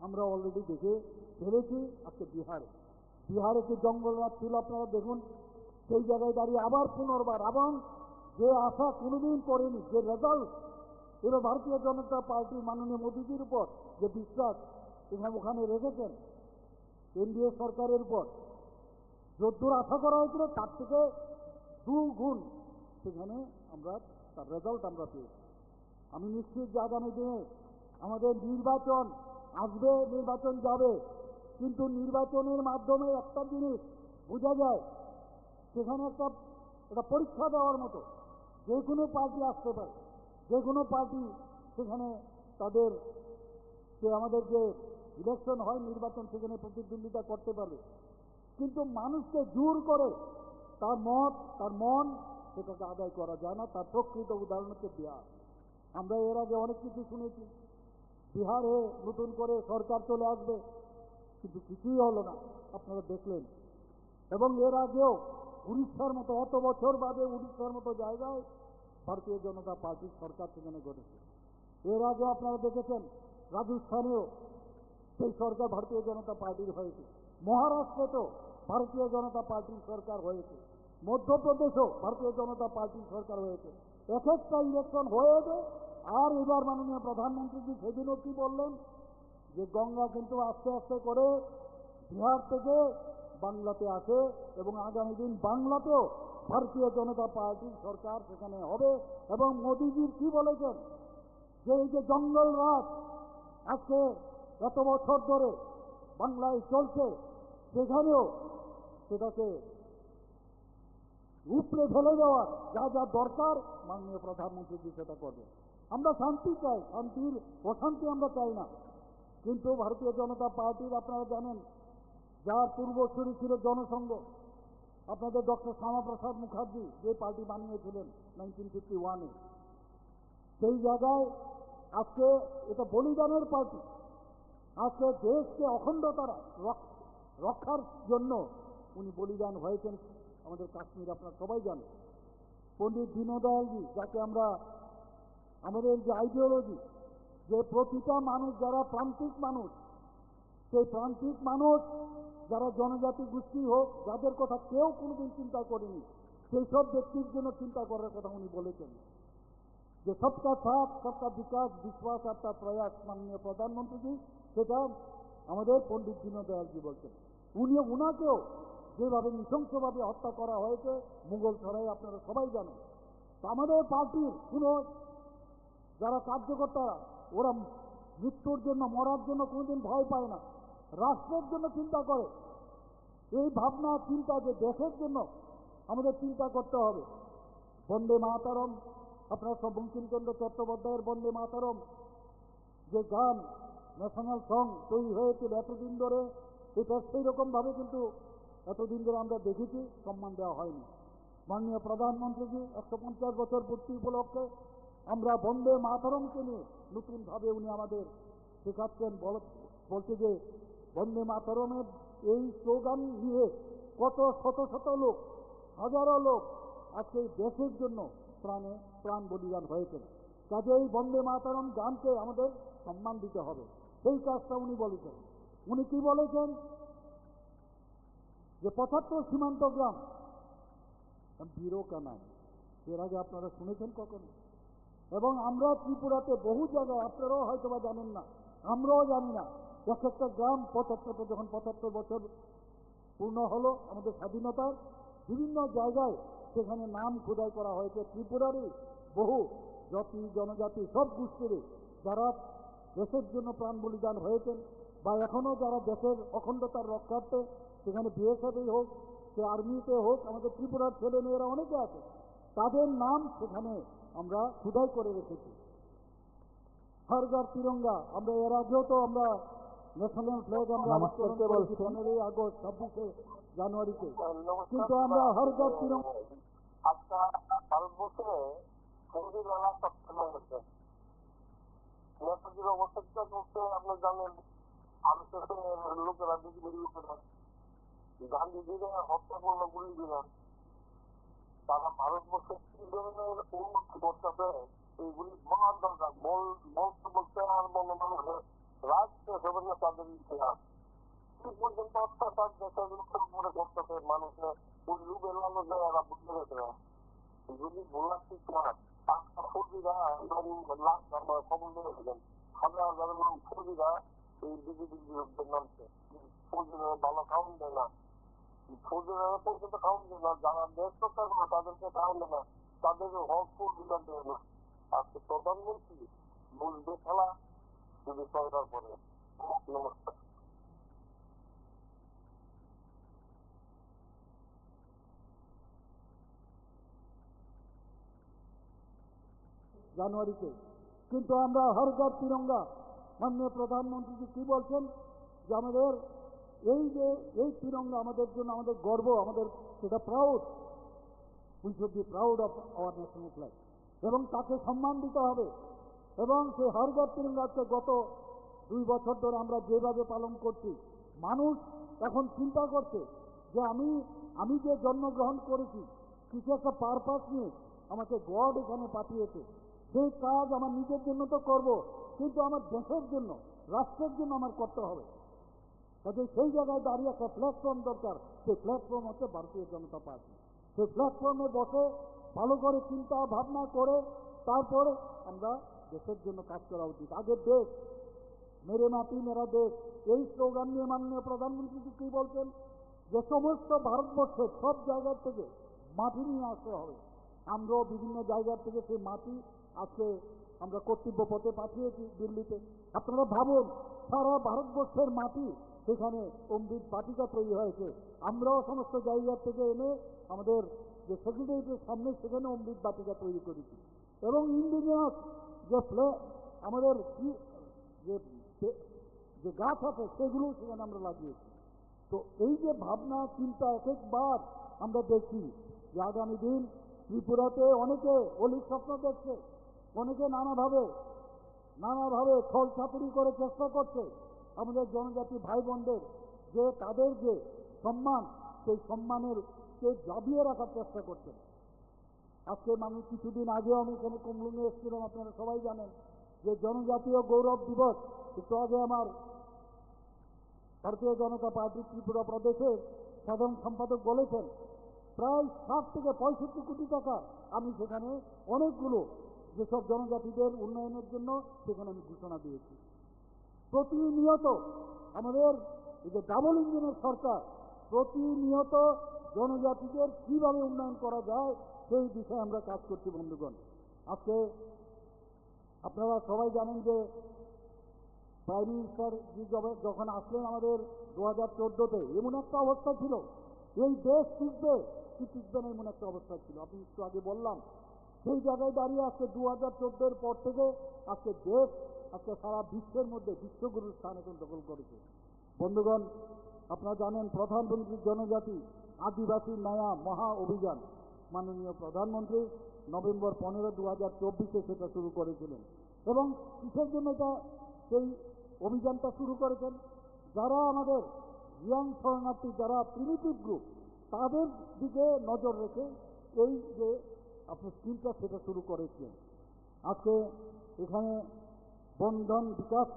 আমরা অলরেডি দেখে ফেলেছি। আজকে বিহারে যে জঙ্গলরাজ ছিল আপনারা দেখুন, সেই জায়গায় দাঁড়িয়ে আবার পুনর্বার এবং যে আশা কোনোদিন করেনি, যে রেজাল্ট এবার ভারতীয় জনতা পার্টি মাননীয় মোদীজির উপর যে বিশ্বাস ওখানে রেখেছেন, এনডিএ সরকারের উপর যদ্দূর আশা করা হয়েছিল তার থেকে 2 গুণ সেখানে তার রেজাল্ট আমরা পেয়েছি। আমি নিশ্চিত যে আগামী দিনে আমাদের নির্বাচন আসবে, নির্বাচন যাবে, কিন্তু নির্বাচনের মাধ্যমে একটা জিনিস বোঝা যায়, সেখানে একটা পরীক্ষা দেওয়ার মতো যে কোনো পার্টি আসতে পারে, যে কোনো পার্টি সেখানে তাদের আমাদের যে ইলেকশন হয়, নির্বাচন, সেখানে প্রতিদ্বন্দ্বিতা করতে পারবে। কিন্তু মানুষকে জোর করে তার মত, তার মন, সেটাকে আদায় করা যায় না। তার প্রকৃত উদাহরণ হচ্ছে বিহার। আমরা এর আগে অনেক কিছু শুনেছি, বিহারে নতুন করে সরকার চলে আসবে, কিন্তু কিছুই হলো না, আপনারা দেখলেন। এবং এর আগেও উড়িষ্যার মতো, এত বছর বাদে উড়িষ্যার মতো জায়গায় ভারতীয় জনতা পার্টির সরকার সেখানে গড়েছে। এর আগে আপনারা দেখেছেন রাজস্থানেও সেই সরকার ভারতীয় জনতা পার্টির হয়েছে, মহারাষ্ট্রেতেও ভারতীয় জনতা পার্টির সরকার হয়েছে, মধ্যপ্রদেশেও ভারতীয় জনতা পার্টির সরকার হয়েছে। এক একটা ইলেকশন হয়েছে। আর এবার মাননীয় প্রধানমন্ত্রীজি সেদিনও কি বললেন, যে গঙ্গা কিন্তু আস্তে আস্তে করে বিহার থেকে বাংলাতে আসে এবং আগামী দিন বাংলাতেও ভারতীয় জনতা পার্টির সরকার সেখানে হবে। এবং মোদিজির কি বলেছেন, যে এই যে জঙ্গল রাজ আজকে এত বছর ধরে বাংলায় চলছে, সেখানেও সেটাকে উপড়ে ফেলে দেওয়ার যা যা দরকার মাননীয় প্রধানমন্ত্রী সেটা করবে। আমরা শান্তি চাই, শান্তির অশান্তি আমরা চাই না। কিন্তু ভারতীয় জনতা পার্টির আপনারা জানেন, যার পূর্বসূরি ছিল জনসংঘ, আপনাদের ডক্টর শ্যামাপ্রসাদ মুখার্জি যে পার্টি বানিয়েছিলেন 1951-এ, সেই জায়গায় আজকে এটা বলিদানের পার্টি। আজকে দেশকে অখণ্ডতার রক্ষার জন্য উনি বলিদান হয়েছেন আমাদের কাশ্মীর, আপনারা সবাই জানেন। পণ্ডিত দীনদয়ালজি, যাকে আমরা আমাদের যে আইডিওলজি, যে প্রতিটা মানুষ যারা প্রান্তিক মানুষ, সেই প্রান্তিক মানুষ যারা জনজাতি গোষ্ঠী হোক, যাদের কথা কেউ কোনোদিন চিন্তা করেনি, সেই সব ব্যক্তির জন্য চিন্তা করার কথা উনি বলেছেন, যে সবকা সাথ সবকা বিকাশ বিশ্বাস একটা প্রয়াস মাননীয় প্রধানমন্ত্রীজি, সেটা আমাদের পণ্ডিত দীনদয়ালজি বলছেন। উনাকেও যেভাবে নৃশংসভাবে হত্যা করা হয়েছে মুঘল সরাই, আপনারা সবাই জানেন। তো আমাদের পার্টির কোনো যারা কার্যকর্তারা, ওরা মৃত্যুর জন্য, মরার জন্য কোনোদিন ভয় পায় না, রাষ্ট্রের জন্য চিন্তা করে। এই ভাবনা চিন্তা যে দেশের জন্য আমাদের চিন্তা করতে হবে। বন্দে মাতরম, আপনারা সব বঙ্কিমচন্দ্র চট্টোপাধ্যায়ের বন্দে মাতরম যে গান, ন্যাশনাল সং তৈরি হয়েছিল এতদিন ধরে, এটা সেই রকমভাবে কিন্তু এতদিন ধরে আমরা দেখেছি সম্মান দেওয়া হয়নি। মাননীয় প্রধানমন্ত্রীজি 150 বছর পূর্তি উপলক্ষে আমরা বন্দে মাতরমকে নিয়ে নতুনভাবে উনি আমাদের শেখাচ্ছেন। বলছে যে বন্দে মাতরমের এই স্লোগান নিয়ে কত শত শত লোক, হাজারো লোক আজকে দেশের জন্য প্রাণ বলিদান হয়েছেন। কাজে এই বন্দে মাতরম গানকে আমাদের সম্মান দিতে হবে, সেই কাজটা উনি বলেছেন। উনি কি বলেছেন, যে 75 সীমান্ত গ্রাম বীরো কা নাম, এর আগে আপনারা শুনেছেন কখনো? এবং আমরা ত্রিপুরাতে বহু জায়গায়, আপনারাও হয়তো বা জানেন না, আমরাও জানি না, এক একটা গ্রাম 75 যখন 75 বছর পূর্ণ হলো আমাদের স্বাধীনতার, বিভিন্ন জায়গায় সেখানে নাম খোদাই করা হয়েছে ত্রিপুরারই বহু জাতি জনজাতি সব গোষ্ঠীরই, যারা দেশের জন্য প্রাণ বলিদান হয়েছেন, বা এখনও যারা দেশের অখণ্ডতার রক্ষার্থে সেখানে বিএসএফেই হোক, সে আর্মিতে হোক, আমাদের ত্রিপুরার ছেলে মেয়েরা অনেকে আছে, তাদের নাম সেখানে আমরা খোদাই করে রেখেছি। হর ঘর তিরঙ্গা, আমরা এর আগেও তো আমরা ন্যাশনাল ফ্ল্যাগ আমরা উত্তোলন করেছি 15ই আগস্ট, 26শে জানুয়ারিতে, কিন্তু আমরা হর ঘর তিরঙ্গা। আচ্ছা, ভারতবর্ষে সন্ধিবেলা সপ্তাহ হচ্ছে নেতাজির অবস্থা করতে আপনি জানেন, আরএসএসের লোকেরা গান্ধীজির হত্যা করলো গুলি দিলেন। তারা ভারতবর্ষের কি ধরনের উন্নতি করতেছে এইগুলি বলার দরকার। বলতে বলতে আর মনে মানুষের রাজ শেষ হবে না তাদের ইতিহাস। কি পর্যন্ত অত্যাচার দেশের লোকের উপরে করতেছে, মানুষের লুবে লালচে এরা বুঝতে গেছে না। যদি ভোলা ঠিক না, আজকা ফৌজিরা খবর দিয়েছিলেন, হাজার হাজার ফৌজিরা এই বিজেপির বিরুদ্ধে নামছে। ফৌজিরা ভালো খাওয়ান দেয় না, ফৌজিরা পর্যন্ত খাওয়ান দেয় না, যারা দেশ সরকার করে তাদেরকে খাওয়ান দেয় না, তাদের হক ফৌজিরা দেয় না। আজকে প্রধানমন্ত্রী বুঝবে খেলা যদি সরকার করে। নমস্কার। জানুয়ারিতে কিন্তু আমরা হর ঘর তিরঙ্গা, মাননীয় প্রধানমন্ত্রী কি বলছেন, যে আমাদের এই তিরঙ্গা আমাদের জন্য আমাদের গর্ব, আমাদের সেটা proud, we should be proud of our national flag, এবং তাকে সম্মান দিতে হবে। এবং সেই হর ঘর তিরঙ্গাকে গত 2 বছর ধরে আমরা যেভাবে পালন করছি, মানুষ এখন চিন্তা করছে যে আমি যে জন্মগ্রহণ করেছি কিছু একটা পারপাস নিয়ে আমাকে গড এখানে পাঠিয়েছে, সেই কাজ আমার নিজের জন্য তো করব, কিন্তু আমার দেশের জন্য, রাষ্ট্রের জন্য আমার করতে হবে। কাজে সেই জায়গায় দাঁড়িয়ে একটা প্ল্যাটফর্ম দরকার। সেই প্ল্যাটফর্ম হচ্ছে ভারতীয় জনতা পার্টি। সেই প্ল্যাটফর্মে বসে ভালো করে চিন্তা ভাবনা করে তারপরে আমরা দেশের জন্য কাজ করা উচিত। আগে দেশ, মেরে মাটি মেরা দেশ, এই স্লোগান নিয়ে মাননীয় প্রধানমন্ত্রী কি বলছেন যে সমস্ত ভারতবর্ষের সব জায়গার থেকে মাটি নিয়ে আসতে হবে। আমরাও বিভিন্ন জায়গার থেকে সেই মাটি আজকে আমরা কর্তব্য পথে পাঠিয়েছি দিল্লিতে। আপনারা ভাবুন, সারা ভারতবর্ষের মাটি সেখানে অমৃত বাটিকা তৈরি হয়েছে। আমরাও সমস্ত জায়গার থেকে এনে আমাদের যে সেক্রেটারিয়েটের সামনে সেখানে অমৃত বাটিকা তৈরি করেছি, এবং ইন্ডিজিনাস যে আমাদের যে গাছ আছে সেগুলো সেখানে আমরা লাগিয়েছি। তো এই যে ভাবনা চিন্তা একবার আমরা দেখি যে আগামী দিন ত্রিপুরাতে অনেকে অলির স্বপ্ন দেখছে, অনেকে নানাভাবে ছল চাতুরি করে চেষ্টা করছে আমাদের জনজাতি ভাই বোনদের যে তাদের যে সম্মান, সেই সম্মানের কে জাবিয়ে রাখার চেষ্টা করছেন। আজকে মানুষ কিছুদিন আগেও আমি এখানে কুমলুঙে এসেছিলাম, আপনারা সবাই জানেন যে জনজাতীয় গৌরব দিবস। একটু আগে আমার ভারতীয় জনতা পার্টি ত্রিপুরা প্রদেশের সাধারণ সম্পাদক বলেছেন প্রায় 60 থেকে 65 কোটি টাকা আমি সেখানে অনেকগুলো যেসব জনজাতিদের উন্নয়নের জন্য সেখানে আমি ঘোষণা দিয়েছি। প্রতিনিয়ত আমাদের এই যে ডাবল ইঞ্জিনের সরকার প্রতিনিয়ত জনজাতিদের কিভাবে উন্নয়ন করা যায় সেই বিষয়ে আমরা কাজ করছি। বন্ধুগণ, আজকে আপনারা সবাই জানেন যে প্রাইম মিনিস্টার যখন আসলেন আমাদের 2014-তে, এমন একটা অবস্থা ছিল এই দেশ টিকবে কি টিকবে না এমন একটা অবস্থা ছিল। আপনি একটু আগে বললাম সেই জায়গায় দাঁড়িয়ে আজকে 2014-এর পর থেকে আজকে দেশ আজকে সারা বিশ্বের মধ্যে বিশ্বগুরুর স্থান এখন দখল করেছে। বন্ধুগণ, আপনারা জানেন প্রধানমন্ত্রী জনজাতি আদিবাসী ন্যায়া মহা অভিযান মাননীয় প্রধানমন্ত্রী নভেম্বর 15, 2024-এ সেটা শুরু করেছিলেন। এবং কিসের জন্য এটা সেই অভিযানটা শুরু করেছেন? যারা আমাদের ইয়াং শরণার্থী, যারা প্রিমিটিভ গ্রুপ, তাদের দিকে নজর রেখে এই যে আপনি স্কিমটা সেটা শুরু করেছিলেন। আজকে এখানে বন্ধন বিকাশ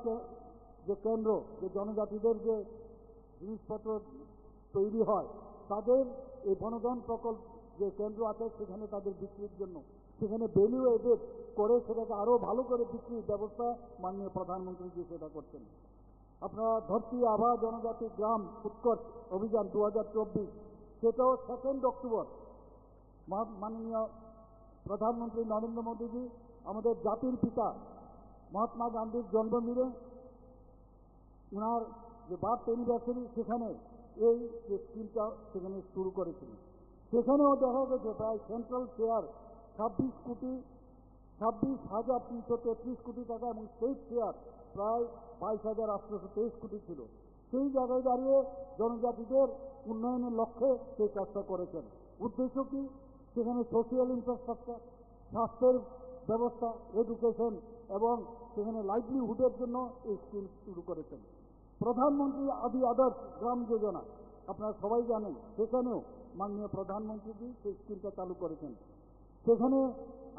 যে কেন্দ্র, যে জনজাতিদের যে জিনিসপত্র তৈরি হয় তাদের এই বনধন প্রকল্প যে কেন্দ্র আছে সেখানে তাদের বিক্রির জন্য সেখানে ভ্যালু এডেড করে সেটাকে আরও ভালো করে বিক্রির ব্যবস্থা মাননীয় প্রধানমন্ত্রী সেটা করছেন। আপনারা ধরতি আভা জনজাতি গ্রাম উৎকর্ষ অভিযান 2024, সেটাও 2 অক্টোবর মাননীয় প্রধানমন্ত্রী নরেন্দ্র মোদীজি আমাদের জাতির পিতা মহাত্মা গান্ধীর জন্মদিনে ওনার যে বার্থ অ্যানিভার্সারি সেখানে এই যে স্কিমটা সেখানে শুরু করেছিলেন। সেখানেও দেখা গেছে প্রায় সেন্ট্রাল শেয়ার 26,333 কোটি টাকা এবং স্টেট শেয়ার প্রায় 22,823 কোটি ছিল। সেই জায়গায় দাঁড়িয়ে জনজাতিদের উন্নয়নের লক্ষ্যে সেই কাজটা করেছেন। উদ্দেশ্য কি? সেখানে সোশিয়াল ইনফ্রাস্ট্রাকচার, স্বাস্থ্যের ব্যবস্থা, এডুকেশন এবং সেখানে লাইভলিহুডের জন্য এই স্কিম শুরু করেছেন। প্রধানমন্ত্রী আদি আদর্শ গ্রাম যোজনা আপনারা সবাই জানেন, সেখানেও মাননীয় প্রধানমন্ত্রীজি সেই স্কিমটা চালু করেছেন। সেখানে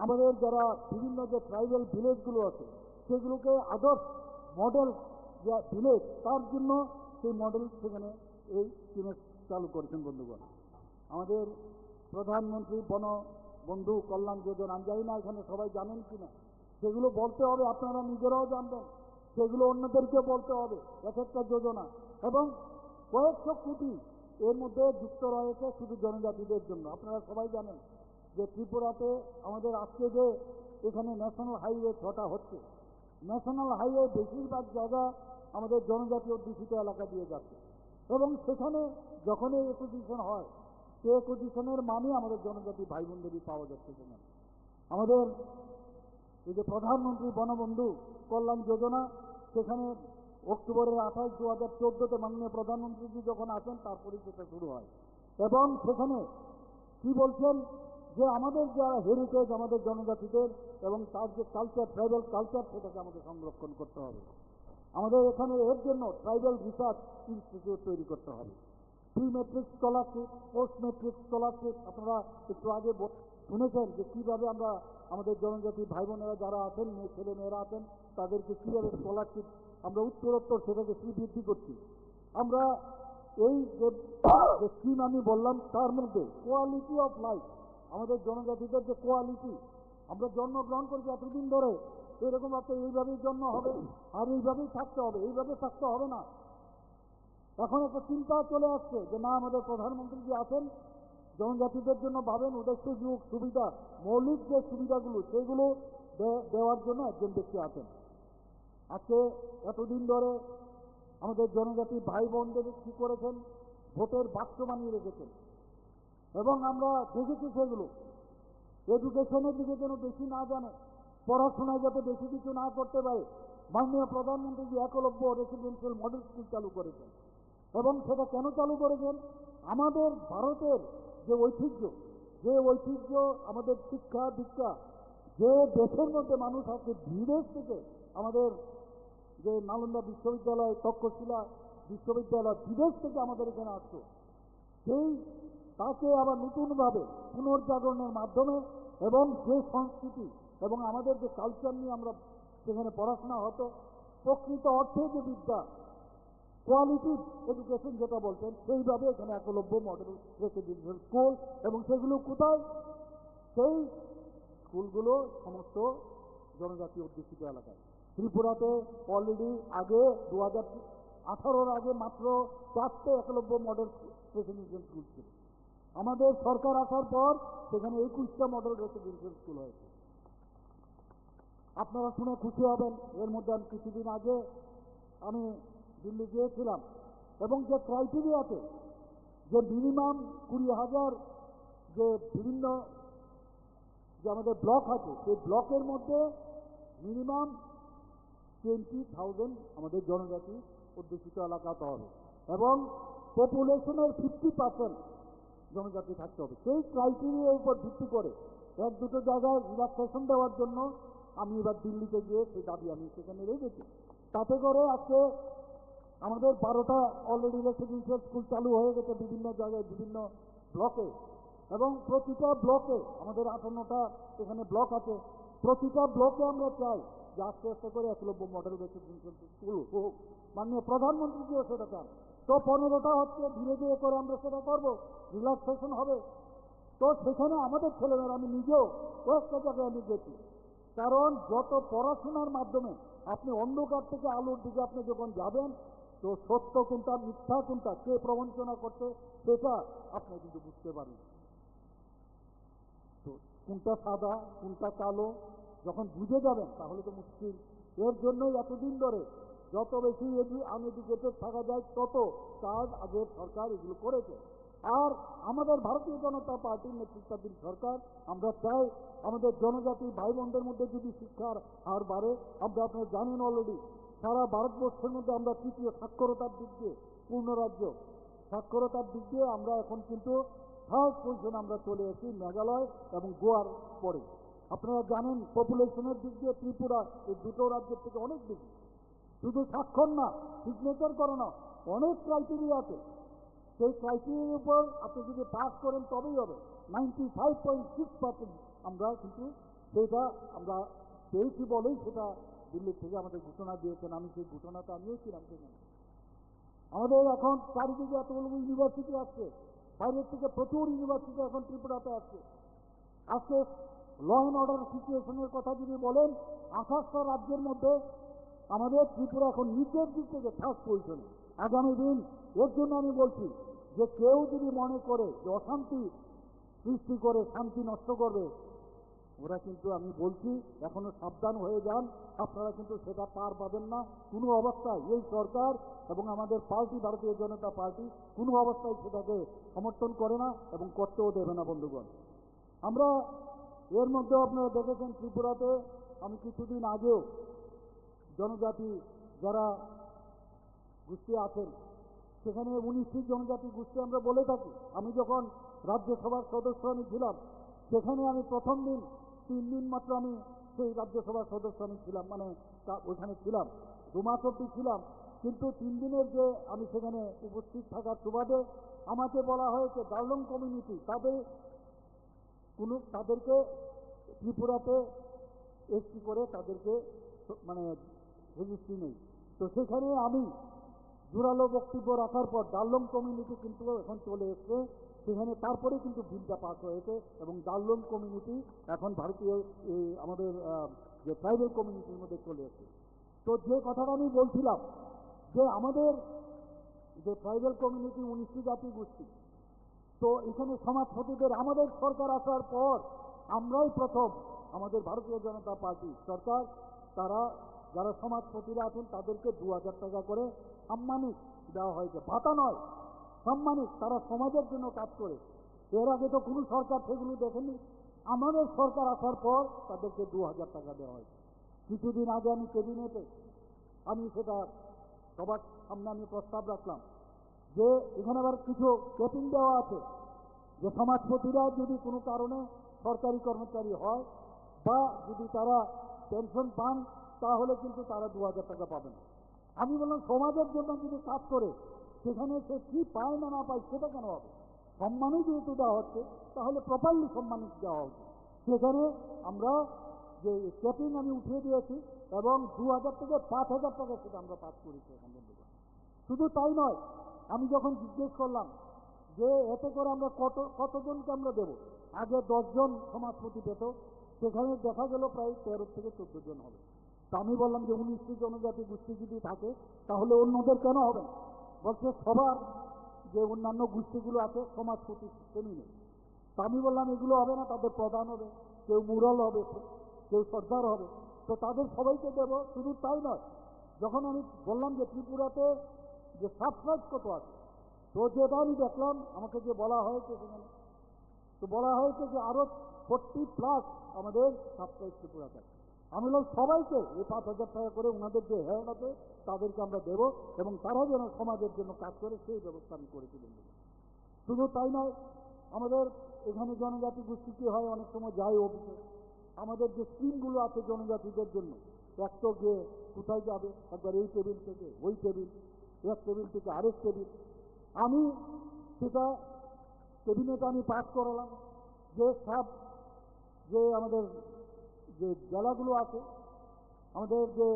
আমাদের যারা বিভিন্ন যে ট্রাইবাল ভিলেজগুলো আছে সেগুলোকে আদর্শ মডেল যে ভিলেজ তার জন্য সেই মডেল সেখানে এই স্কিমে চালু করেছেন। বন্ধুগণ, আমাদের প্রধানমন্ত্রী বনবন্ধু কল্যাণ যোজনা, আমি জানি না এখানে সবাই জানেন কিনা, সেগুলো বলতে হবে, আপনারা নিজেরাও জানবেন, সেগুলো অন্যদেরকে বলতে হবে। এক একটা যোজনা এবং কয়েকশো কোটি এর মধ্যে যুক্ত রয়েছে শুধু জনজাতিদের জন্য। আপনারা সবাই জানেন যে ত্রিপুরাতে আমাদের আজকে যে এখানে ন্যাশনাল হাইওয়ে 6টা হচ্ছে, ন্যাশনাল হাইওয়ে বেশিরভাগ জায়গা আমাদের জনজাতি অধ্যুষিত এলাকা দিয়ে যাচ্ছে এবং সেখানে যখন এই অ্যাকুইজিশন হয় সেই অ্যাকুইজিশনের মানে আমাদের জনজাতি ভাই বোনদেরই পাওয়া যাচ্ছে। সেখানে আমাদের এই যে প্রধানমন্ত্রী বনবন্ধু কল্যাণ যোজনা, সেখানে অক্টোবরের 28, 2014-তে মাননীয় প্রধানমন্ত্রীজি যখন আসেন তারপরেই সেটা শুরু হয়। এবং সেখানে কি বলছেন যে আমাদের যারা হেরিটেজ আমাদের জনজাতিদের এবং তার যে কালচার, ট্রাইবাল কালচার, সেটাকে আমাদের সংরক্ষণ করতে হবে। আমাদের এখানে এর জন্য ট্রাইবাল রিসার্চ ইনস্টিটিউট তৈরি করতে হবে। Pre metric scholarship, post metric scholarship, আপনারা একটু আগে শুনেছেন যে কীভাবে আমরা আমাদের জনজাতি ভাই বোনেরা যারা আছেন, ছেলে মেয়েরা আছেন, তাদেরকে কীভাবে স্কলারশিপ আমরা উত্তরোত্তর সেটাকে বৃদ্ধি করছি। আমরা এই যে স্কিম আমি বললাম তার মধ্যে কোয়ালিটি অফ লাইফ, আমাদের জনজাতিদের যে কোয়ালিটি, আমরা জন্মগ্রহণ করছি এতদিন ধরে এরকম একটা এইভাবেই জন্ম হবে আর এইভাবেই থাকতে হবে, এইভাবে থাকতে হবে না। এখন একটা চিন্তা চলে আসছে যে না, আমাদের প্রধানমন্ত্রী যে আছেন জনজাতিদের জন্য ভাবেন, ওদের সুযোগ সুবিধা, মৌলিক যে সুবিধাগুলো সেগুলো দেওয়ার জন্য একজন ব্যক্তি আছেন। আজকে এতদিন ধরে আমাদের জনজাতি ভাই বোনদের কী করেছেন, ভোটের বাক্স বানিয়ে রেখেছেন এবং আমরা দেখেছি সেগুলো এডুকেশনের দিকে যেন বেশি না জানে, পড়াশোনায় যাতে বেশি কিছু না করতে পারে। মাননীয় প্রধানমন্ত্রী যে একলব্য রেসিডেন্সিয়াল মডেল স্কুল চালু করেছেন এবং সেটা কেন চালু করেছেন, আমাদের ভারতের যে ঐতিহ্য আমাদের শিক্ষা দীক্ষা, যে দেশের মধ্যে মানুষ আছে বিদেশ থেকে, আমাদের যে নালন্দা বিশ্ববিদ্যালয়, তক্ষশিলা বিশ্ববিদ্যালয় বিদেশ থেকে আমাদের এখানে আসতো, সেই তাকে আবার নতুনভাবে পুনর্জাগরণের মাধ্যমে এবং যে সংস্কৃতি এবং আমাদের যে কালচার নিয়ে আমরা সেখানে পড়াশোনা হতো, প্রকৃত অর্থে যে বিদ্যা, কোয়ালিটি এডুকেশন যেটা বলছেন, সেইভাবে এখানে একলব্য মডেল রেসিডেন্সিয়াল স্কুল, এবং সেগুলো কোথায়, সেই স্কুলগুলো সমস্ত জনজাতি অধ্যুষিত এলাকায়। ত্রিপুরাতে অলরেডি আগে 2018 আগে মাত্র 4টে একলব্য মডেল রেসিডেন্সিয়াল স্কুল ছিল। আমাদের সরকার আসার পর সেখানে 21টা মডেল রেসিডেন্সিয়াল স্কুল হয়েছে। আপনারা শুনে খুশি হবেন, এর মধ্যে আমি কিছুদিন আগে আমি দিল্লি গিয়েছিলাম এবং যে ক্রাইটেরিয়াতে যে মিনিমাম 20,000 যে বিভিন্ন যে আমাদের ব্লক আছে, সেই ব্লকের মধ্যে মিনিমাম 20,000 আমাদের জনজাতি অধ্যুষিত এলাকাতে হবে এবং পপুলেশনের 50% জনজাতি থাকতে হবে। সেই ক্রাইটেরিয়ার উপর ভিত্তি করে এক দুটো জায়গায় রিল্যাক্সেশন দেওয়ার জন্য আমি এবার দিল্লিতে গিয়ে সেই দাবি আমি সেখানে রেখেছি। তাতে করে আজকে আমাদের 12টা অলরেডি রেসিডেন্সিয়াল স্কুল চালু হয়ে গেছে বিভিন্ন জায়গায়, বিভিন্ন ব্লকে, এবং প্রতিটা ব্লকে আমাদের 58টা এখানে ব্লক আছে। প্রতিটা ব্লকে আমরা চাই যে আস্তে আস্তে করে একলব্য মডেল রেসিডেন্সিয়াল স্কুল হোক। মাননীয় প্রধানমন্ত্রীজিও সেটা চান। তো 15টা হচ্ছে, ধীরে ধীরে করে আমরা সেটা করবো, রিল্যাক্সেশন হবে। তো সেখানে আমাদের ছেলেমেয়েরা, আমি নিজেও কয়েকটা জায়গায় আমি গেছি, কারণ যত পড়াশোনার মাধ্যমে আপনি অন্ধকার থেকে আলোর দিকে আপনি যখন যাবেন, তো সত্য কোনটা মিথ্যা কোনটা, কে প্রবঞ্চনা করছে সেটা আপনি কিন্তু বুঝতে পারেন। তো কোনটা সাদা কোনটা কালো যখন বুঝে যাবেন তাহলে তো মুশকিল। এর জন্যই এতদিন ধরে যত বেশি আনএডুকেটেড থাকা যায় তত কাজ আগের সরকার এগুলো করেছে। আর আমাদের ভারতীয় জনতা পার্টির নেতৃত্বাধীন সরকার, আমরা চাই আমাদের জনজাতি ভাই বোনদের মধ্যে যদি শিক্ষার হার বাড়ে। আপনারা জানেন অলরেডি সারা ভারতবর্ষের মধ্যে আমরা তৃতীয় সাক্ষরতার দিক দিয়ে, পূর্ণ রাজ্য সাক্ষরতার দিক দিয়ে আমরা এখন কিন্তু থার্ড পজিশনে আমরা চলে এসেছি, মেঘালয় এবং গোয়ার পরে। আপনারা জানেন পপুলেশনের দিক দিয়ে ত্রিপুরা এই দুটো রাজ্যের থেকে অনেক বেশি। শুধু স্বাক্ষর না, সিগনেচার করো না, অনেক ক্রাইটেরিয়া আছে। সেই ক্রাইটেরিয়ার উপর আপনি যদি পাস করেন তবেই হবে। 95.6% আমরা কিন্তু সেটা আমরা পেয়েছি বলেই সেটা দিল্লি থেকে আমাদের ঘোষণা দিয়েছেন। আমি সেই ঘোষণাটা আমিও ছিলাম সেখানে। আমাদের এখন চারিদিকে এতগুলো ইউনিভার্সিটি আসছে, বাইরের থেকে প্রচুর ইউনিভার্সিটি এখন ত্রিপুরাতে আসছে। আজকে ল অ্যান্ড অর্ডার সিচুয়েশনের কথা যদি বলেন, 28টা রাজ্যের মধ্যে আমাদের ত্রিপুরা এখন নিচের দিক থেকে থার্ড পজিশনে। আগামী দিন এর জন্য আমি বলছি যে কেউ যদি মনে করে যে অশান্তি সৃষ্টি করে শান্তি নষ্ট করবে, ওরা কিন্তু আমি বলছি এখনো সাবধান হয়ে যান, আপনারা কিন্তু সেটা পার পাবেন না কোনো অবস্থায়। এই সরকার এবং আমাদের পার্টি ভারতীয় জনতা পার্টি কোনো অবস্থায় সেটাকে সমর্থন করে না এবং করতেও দেবে না। বন্ধুগণ, আমরা এর মধ্যে আপনারা দেখেছেন ত্রিপুরাতে আমি কিছুদিন আগেও জনজাতি যারা গোষ্ঠী আছেন সেখানে 19টি জনজাতি গোষ্ঠী আমরা বলে থাকি। আমি যখন রাজ্যসভার সদস্য আমি ছিলাম, সেখানে আমি প্রথম দিন 3 দিন মাত্র আমি সেই রাজ্যসভার সদস্য আমি ছিলাম, মানে ওইখানে ছিলাম। 2 মাস অবধি ছিলাম, কিন্তু 3 দিনের যে আমি সেখানে উপস্থিত থাকার সুবাদে আমাকে বলা হয়েছে ডার্লং কমিউনিটি তাদেরকে ত্রিপুরাতে এসটি করে তাদেরকে মানে রেজিস্ট্রি নেই। তো সেখানে আমি জোরালো বক্তব্য রাখার পর ডার্লং কমিউনিটি কিন্তু এখন চলে এসছে সেখানে, তারপরে কিন্তু বিলটা পাস হয়েছে এবং ডার্লং কমিউনিটি এখন ভারতীয় আমাদের যে ট্রাইবাল কমিউনিটির মধ্যে চলে এসছে। তো যে কথাটা আমি বলছিলাম যে আমাদের যে ট্রাইবাল কমিউনিটি 19টি জাতি গোষ্ঠী, তো এখানে সমাজপতিদের আমাদের সরকার আসার পর আমরাই প্রথম, আমাদের ভারতীয় জনতা পার্টি সরকার, তারা যারা সমাজপতিরা আছেন তাদেরকে 2000 টাকা করে সাম্মানিক দেওয়া হয়েছে, ভাতা নয়, সাম্মানিক। তারা সমাজের জন্য কাজ করে। এর আগে তো কোনো সরকার সেগুলো দেখেনি। আমাদের সরকার আসার পর তাদেরকে 2000 টাকা দেওয়া হয়েছে। কিছুদিন আগে আমি ক্যাবিনেটে আমি সেটা সবার সামনে আমি প্রস্তাব রাখলাম যে এখানে আবার কিছু ক্যাপিং দেওয়া আছে, যে সমাজপতিরা যদি কোনো কারণে সরকারি কর্মচারী হয় বা যদি তারা পেনশন পান তাহলে কিন্তু তারা 2000 টাকা পাবেন। আমি বললাম সমাজের জন্য যদি কাজ করে সেখানে সে কি পায় না না পায় সেটা কেন হবে? সম্মানই যেহেতু দেওয়া হচ্ছে তাহলে প্রপারলি সম্মানিত দেওয়া হচ্ছে। সেখানে আমরা যে ক্যাপিং আমি উঠিয়ে দিয়েছি এবং 2000 থেকে 5000 টাকা সেটা আমরা পাস করেছি এখান থেকে। শুধু তাই নয়, আমি যখন জিজ্ঞেস করলাম যে এতে করে আমরা কতজনকে আমরা দেবো, আগে 10 জন সমাজপতি পেত, সেখানে দেখা গেল প্রায় 13 থেকে 14 জন হবে। তা আমি বললাম যে 19টি জনজাতি গোষ্ঠী যদি থাকে তাহলে অন্যদের কেন হবে না? বলছে সবার যে অন্যান্য গোষ্ঠীগুলো আছে সমাজপতি সিস্টেমই নেই। তা আমি বললাম এগুলো হবে না, তাদের প্রধান হবে, কেউ মুরল হবে, কেউ সর্দার হবে, তো তাদের সবাইকে দেব। শুধু তাই নয়, যখন আমি বললাম যে ত্রিপুরাতে যে সাবস্ক্রাইব কত আছে, তো যেটা আমি দেখলাম আমাকে যে বলা হয়েছে সেখানে, তো বলা হয়েছে যে আরো 40+ আমাদের সাবস্ক্রাইব ত্রিপুরাতে। আমি বললাম সবাইকে এই 5000 টাকা করে ওনাদের যে হেড আছে তাদেরকে আমরা দেবো এবং তারা যেন সমাজের জন্য কাজ করে সেই ব্যবস্থা আমি করেছিলাম। শুধু তাই নয়, আমাদের এখানে জনজাতি গোষ্ঠী কি হয়, অনেক সময় যাই অফিসে, আমাদের যে স্কিমগুলো আছে জনজাতিদের জন্য, এক তো গিয়ে কোথায় যাবে, একবার এই টেবিল থেকে ওই টেবিল, এক টেবিল থেকে আরেক টেবিল, আমি সেটা ক্যাবিনেট আমি পাস করালাম যে যে আমাদের যে জেলাগুলো আছে, আমাদের যে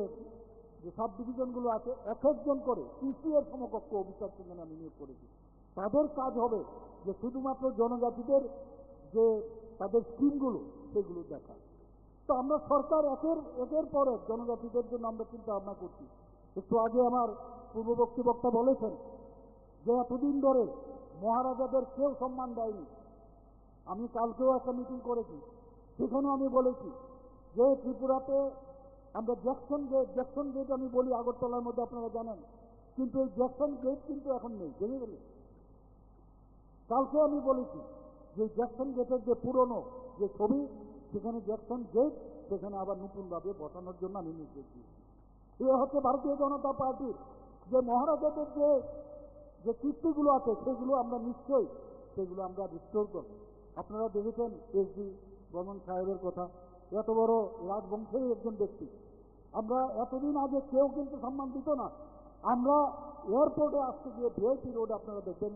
সাব ডিভিশনগুলো আছে, এক একজন করে TCA সমকক্ষ অফিসার সেখানে আমি নিয়োগ করেছি। তাদের কাজ হবে যে শুধুমাত্র জনজাতিদের যে তাদের স্কিমগুলো সেগুলো দেখা। তো আমরা সরকার একের পর এক জনজাতিদের জন্য আমরা চিন্তা ভাবনা করছি। একটু আগে আমার পূর্ববর্তী বক্তা বলেছেন যে এতদিন ধরে মহারাজাদের কেউ সম্মান দেয়নি। আমি কালকেও একটা মিটিং করেছি, সেখানেও আমি বলেছি যে ত্রিপুরাতে আমরা জ্যাকসন গেট আমি বলি আগরতলার মধ্যে, আপনারা জানেন, কিন্তু এই জ্যাকসন গেট কিন্তু এখন নেই, জেনে গেল। কালকে আমি বলেছি যে জ্যাকসন গেটের যে পুরনো যে ছবি, সেখানে জ্যাকসন গেট সেখানে আবার নতুনভাবে বসানোর জন্য আমি নির্দেশ দিয়েছি। এ হচ্ছে ভারতীয় জনতা পার্টির যে মহারাজাদের যে কীর্তিগুলো আছে সেগুলো আমরা নিশ্চয়ই সেগুলো আমরা রিস্টোর করব। আপনারা দেখেছেন SD বর্মন সাহেবের কথা, এত বড় রাজবংশের একজন ব্যক্তি। আমরা এতদিন আগে কেউ কিন্তু সম্মান দিত না। আমরা এয়ারপোর্টে আসতে গিয়ে VIP রোড আপনারা দেখবেন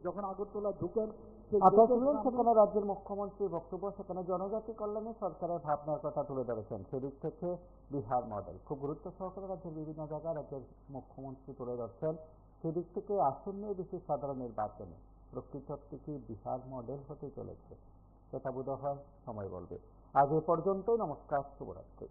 যখন আগরতলায় ঢুকেন, সেখানে রাজ্যের মুখ্যমন্ত্রীর বক্তব্য, সেখানে জনজাতি কল্যাণে সরকারের ভাবনার কথা তুলে ধরেছেন। সেদিক থেকে বিহার মডেল খুব গুরুত্ব সহকারে রাজ্যের বিভিন্ন জায়গায় রাজ্যের মুখ্যমন্ত্রী তুলে ধরছেন। সেদিক থেকে আসন্ন বেশি সাধারণ নির্বাচনে প্রকৃত কি বিহার মডেল হতে চলেছে সেটা বোধহয় সময় বলবে। আজ এ পর্যন্তই। নমস্কার, শুভরাত্রি।